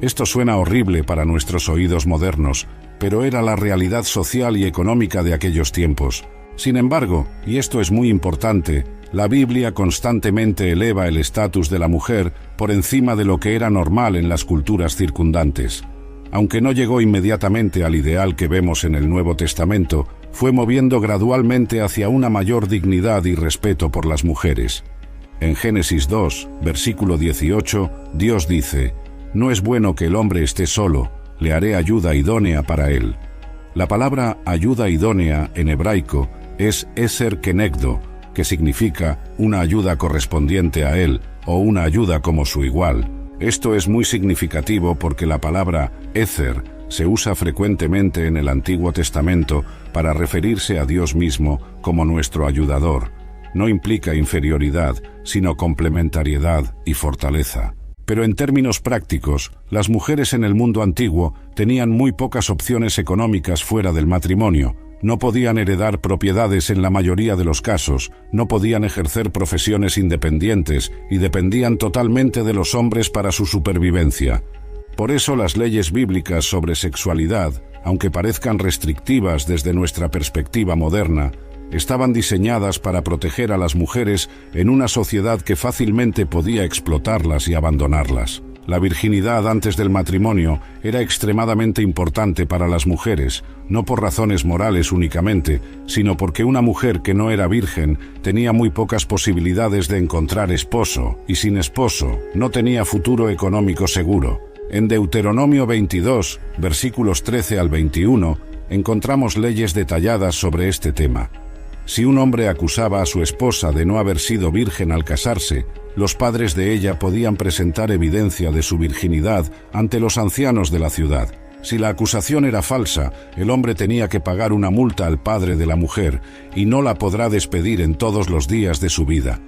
Esto suena horrible para nuestros oídos modernos, pero era la realidad social y económica de aquellos tiempos. Sin embargo, y esto es muy importante, la Biblia constantemente eleva el estatus de la mujer por encima de lo que era normal en las culturas circundantes. Aunque no llegó inmediatamente al ideal que vemos en el Nuevo Testamento, fue moviendo gradualmente hacia una mayor dignidad y respeto por las mujeres. En Génesis 2, versículo 18, Dios dice: «No es bueno que el hombre esté solo, le haré ayuda idónea para él». La palabra ayuda idónea en hebraico es eser kenegdo, que significa una ayuda correspondiente a él o una ayuda como su igual. Esto es muy significativo porque la palabra ezer se usa frecuentemente en el Antiguo Testamento para referirse a Dios mismo como nuestro ayudador. No implica inferioridad, sino complementariedad y fortaleza. Pero en términos prácticos, las mujeres en el mundo antiguo tenían muy pocas opciones económicas fuera del matrimonio. No podían heredar propiedades en la mayoría de los casos, no podían ejercer profesiones independientes y dependían totalmente de los hombres para su supervivencia. Por eso las leyes bíblicas sobre sexualidad, aunque parezcan restrictivas desde nuestra perspectiva moderna, estaban diseñadas para proteger a las mujeres en una sociedad que fácilmente podía explotarlas y abandonarlas. La virginidad antes del matrimonio era extremadamente importante para las mujeres, no por razones morales únicamente, sino porque una mujer que no era virgen tenía muy pocas posibilidades de encontrar esposo, y sin esposo no tenía futuro económico seguro. En Deuteronomio 22, versículos 13 al 21, encontramos leyes detalladas sobre este tema. Si un hombre acusaba a su esposa de no haber sido virgen al casarse, los padres de ella podían presentar evidencia de su virginidad ante los ancianos de la ciudad. Si la acusación era falsa, el hombre tenía que pagar una multa al padre de la mujer y no la podrá despedir en todos los días de su vida.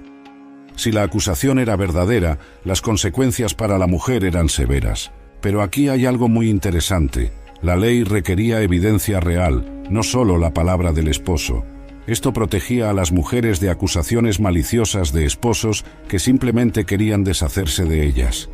Si la acusación era verdadera, las consecuencias para la mujer eran severas. Pero aquí hay algo muy interesante. La ley requería evidencia real, no solo la palabra del esposo. Esto protegía a las mujeres de acusaciones maliciosas de esposos que simplemente querían deshacerse de ellas.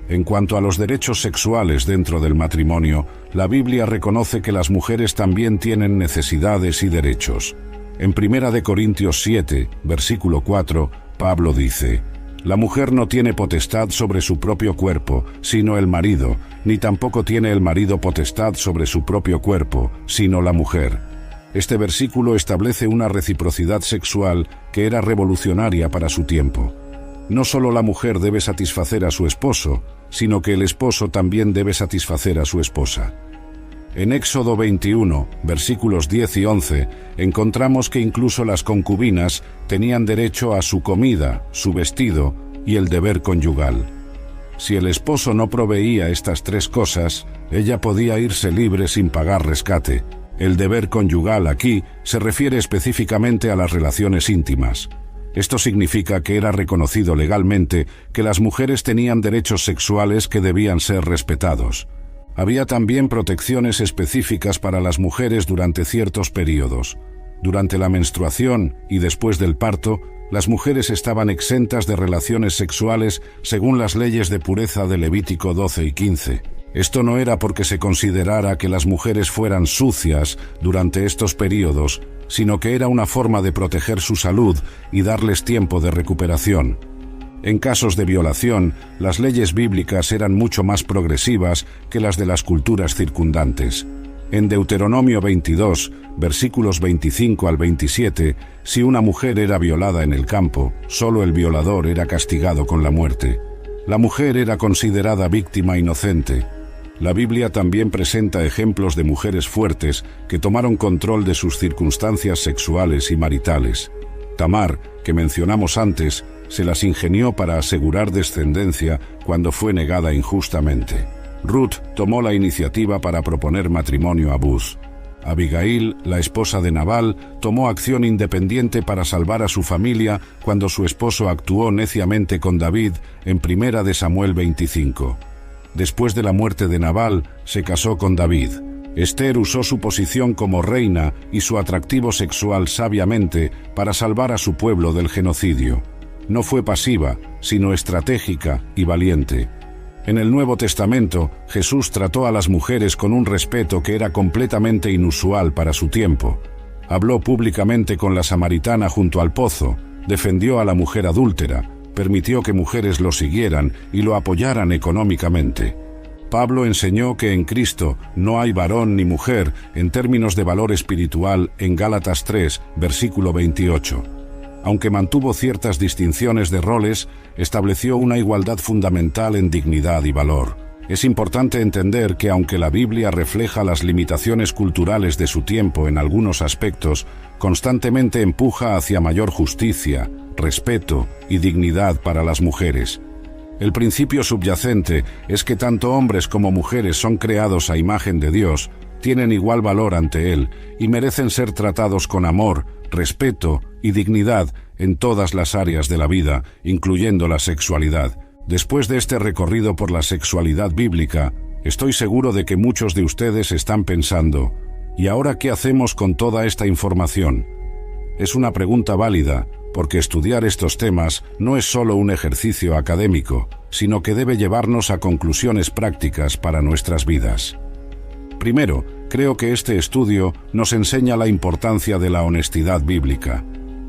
En cuanto a los derechos sexuales dentro del matrimonio, la Biblia reconoce que las mujeres también tienen necesidades y derechos. En 1 Corintios 7, versículo 4, Pablo dice: «La mujer no tiene potestad sobre su propio cuerpo, sino el marido, ni tampoco tiene el marido potestad sobre su propio cuerpo, sino la mujer». Este versículo establece una reciprocidad sexual que era revolucionaria para su tiempo. No solo la mujer debe satisfacer a su esposo, sino que el esposo también debe satisfacer a su esposa. En Éxodo 21, versículos 10 y 11, encontramos que incluso las concubinas tenían derecho a su comida, su vestido y el deber conyugal. Si el esposo no proveía estas 3 cosas, ella podía irse libre sin pagar rescate. El deber conyugal aquí se refiere específicamente a las relaciones íntimas. Esto significa que era reconocido legalmente que las mujeres tenían derechos sexuales que debían ser respetados. Había también protecciones específicas para las mujeres durante ciertos periodos. Durante la menstruación y después del parto, las mujeres estaban exentas de relaciones sexuales según las leyes de pureza de Levítico 12 y 15. Esto no era porque se considerara que las mujeres fueran sucias durante estos periodos, sino que era una forma de proteger su salud y darles tiempo de recuperación. En casos de violación, las leyes bíblicas eran mucho más progresivas que las de las culturas circundantes. En Deuteronomio 22, versículos 25 al 27, si una mujer era violada en el campo, solo el violador era castigado con la muerte. La mujer era considerada víctima inocente. La Biblia también presenta ejemplos de mujeres fuertes que tomaron control de sus circunstancias sexuales y maritales. Tamar, que mencionamos antes, se las ingenió para asegurar descendencia cuando fue negada injustamente. Ruth tomó la iniciativa para proponer matrimonio a Buz. Abigail, la esposa de Nabal, tomó acción independiente para salvar a su familia cuando su esposo actuó neciamente con David en 1 Samuel 25. Después de la muerte de Nabal, se casó con David. Esther usó su posición como reina y su atractivo sexual sabiamente para salvar a su pueblo del genocidio. No fue pasiva, sino estratégica y valiente. En el Nuevo Testamento, Jesús trató a las mujeres con un respeto que era completamente inusual para su tiempo. Habló públicamente con la samaritana junto al pozo, defendió a la mujer adúltera, permitió que mujeres lo siguieran y lo apoyaran económicamente. Pablo enseñó que en Cristo no hay varón ni mujer en términos de valor espiritual en Gálatas 3, versículo 28. Aunque mantuvo ciertas distinciones de roles, estableció una igualdad fundamental en dignidad y valor. Es importante entender que aunque la Biblia refleja las limitaciones culturales de su tiempo en algunos aspectos, constantemente empuja hacia mayor justicia, respeto y dignidad para las mujeres. El principio subyacente es que tanto hombres como mujeres son creados a imagen de Dios, tienen igual valor ante Él y merecen ser tratados con amor, respeto y dignidad en todas las áreas de la vida, incluyendo la sexualidad. Después de este recorrido por la sexualidad bíblica, estoy seguro de que muchos de ustedes están pensando, ¿y ahora qué hacemos con toda esta información? Es una pregunta válida, porque estudiar estos temas no es solo un ejercicio académico, sino que debe llevarnos a conclusiones prácticas para nuestras vidas. Primero, creo que este estudio nos enseña la importancia de la honestidad bíblica.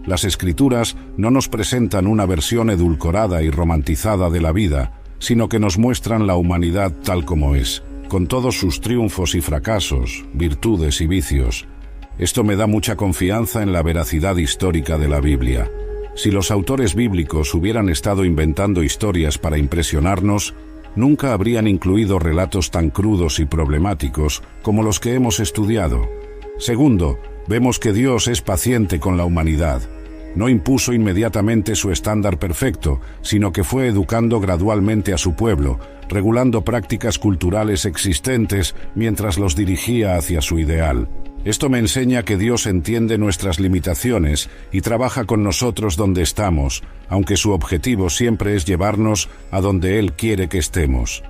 Las Escrituras no nos presentan una versión edulcorada y romantizada de la vida, sino que nos muestran la humanidad tal como es, con todos sus triunfos y fracasos, virtudes y vicios. Esto me da mucha confianza en la veracidad histórica de la Biblia. Si los autores bíblicos hubieran estado inventando historias para impresionarnos, nunca habrían incluido relatos tan crudos y problemáticos como los que hemos estudiado. Segundo, vemos que Dios es paciente con la humanidad. No impuso inmediatamente su estándar perfecto, sino que fue educando gradualmente a su pueblo, regulando prácticas culturales existentes mientras los dirigía hacia su ideal. Esto me enseña que Dios entiende nuestras limitaciones y trabaja con nosotros donde estamos, aunque su objetivo siempre es llevarnos a donde Él quiere que estemos.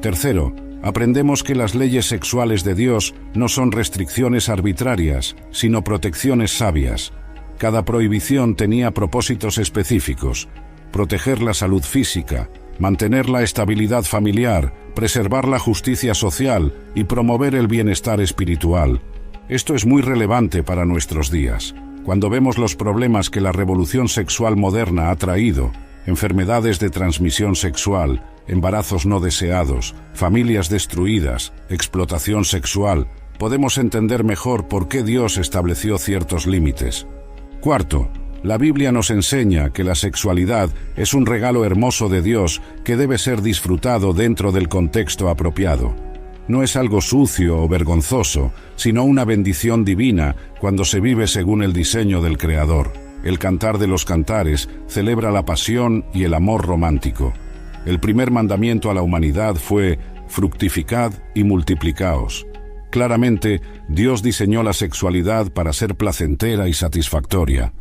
Tercero, aprendemos que las leyes sexuales de Dios no son restricciones arbitrarias, sino protecciones sabias. Cada prohibición tenía propósitos específicos: proteger la salud física, mantener la estabilidad familiar, preservar la justicia social y promover el bienestar espiritual. Esto es muy relevante para nuestros días, cuando vemos los problemas que la revolución sexual moderna ha traído: enfermedades de transmisión sexual, embarazos no deseados, familias destruidas, explotación sexual. Podemos entender mejor por qué Dios estableció ciertos límites. Cuarto, la Biblia nos enseña que la sexualidad es un regalo hermoso de Dios que debe ser disfrutado dentro del contexto apropiado. No es algo sucio o vergonzoso, sino una bendición divina cuando se vive según el diseño del Creador. El Cantar de los Cantares celebra la pasión y el amor romántico. El primer mandamiento a la humanidad fue: fructificad y multiplicaos. Claramente, Dios diseñó la sexualidad para ser placentera y satisfactoria.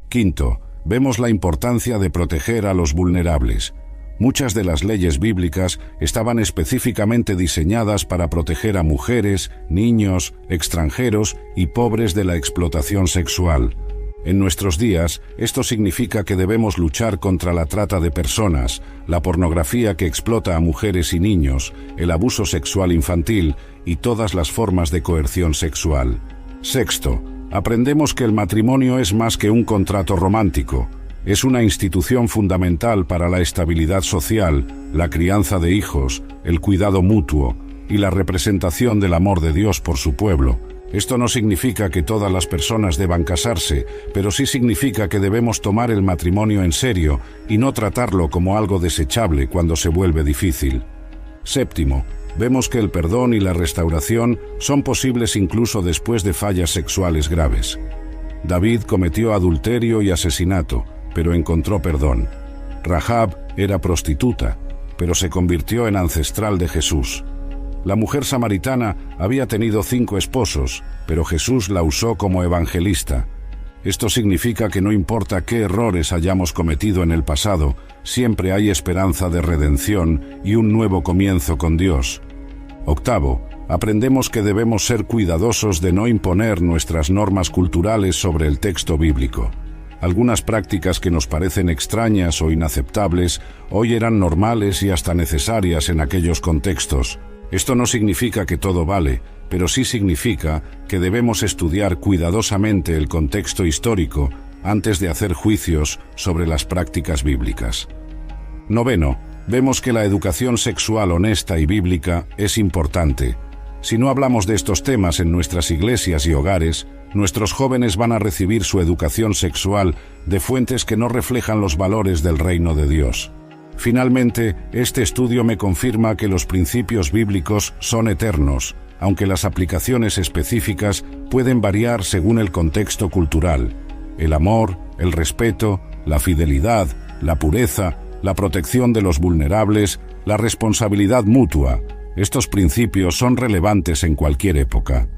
Quinto, vemos la importancia de proteger a los vulnerables. Muchas de las leyes bíblicas estaban específicamente diseñadas para proteger a mujeres, niños, extranjeros y pobres de la explotación sexual. En nuestros días, esto significa que debemos luchar contra la trata de personas, la pornografía que explota a mujeres y niños, el abuso sexual infantil y todas las formas de coerción sexual. Sexto, aprendemos que el matrimonio es más que un contrato romántico. Es una institución fundamental para la estabilidad social, la crianza de hijos, el cuidado mutuo y la representación del amor de Dios por su pueblo. Esto no significa que todas las personas deban casarse, pero sí significa que debemos tomar el matrimonio en serio y no tratarlo como algo desechable cuando se vuelve difícil. Séptimo, vemos que el perdón y la restauración son posibles incluso después de fallas sexuales graves. David cometió adulterio y asesinato, pero encontró perdón. Rahab era prostituta, pero se convirtió en ancestral de Jesús. La mujer samaritana había tenido 5 esposos, pero Jesús la usó como evangelista. Esto significa que no importa qué errores hayamos cometido en el pasado, siempre hay esperanza de redención y un nuevo comienzo con Dios. Octavo, aprendemos que debemos ser cuidadosos de no imponer nuestras normas culturales sobre el texto bíblico. Algunas prácticas que nos parecen extrañas o inaceptables hoy eran normales y hasta necesarias en aquellos contextos. Esto no significa que todo vale, pero sí significa que debemos estudiar cuidadosamente el contexto histórico antes de hacer juicios sobre las prácticas bíblicas. Noveno, vemos que la educación sexual honesta y bíblica es importante. Si no hablamos de estos temas en nuestras iglesias y hogares, nuestros jóvenes van a recibir su educación sexual de fuentes que no reflejan los valores del reino de Dios. Finalmente, este estudio me confirma que los principios bíblicos son eternos, aunque las aplicaciones específicas pueden variar según el contexto cultural. El amor, el respeto, la fidelidad, la pureza, la protección de los vulnerables, la responsabilidad mutua. Estos principios son relevantes en cualquier época.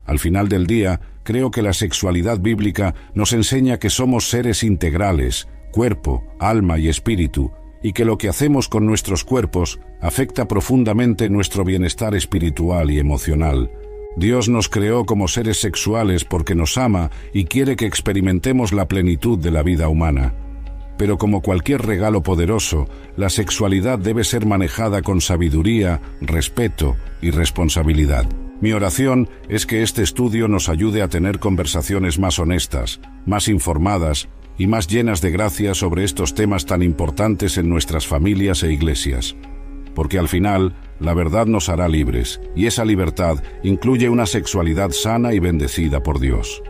Al final del día, creo que la sexualidad bíblica nos enseña que somos seres integrales, cuerpo, alma y espíritu, y que lo que hacemos con nuestros cuerpos afecta profundamente nuestro bienestar espiritual y emocional. Dios nos creó como seres sexuales porque nos ama y quiere que experimentemos la plenitud de la vida humana. Pero como cualquier regalo poderoso, la sexualidad debe ser manejada con sabiduría, respeto y responsabilidad. Mi oración es que este estudio nos ayude a tener conversaciones más honestas, más informadas y más llenas de gracia sobre estos temas tan importantes en nuestras familias e iglesias. Porque al final, la verdad nos hará libres, y esa libertad incluye una sexualidad sana y bendecida por Dios.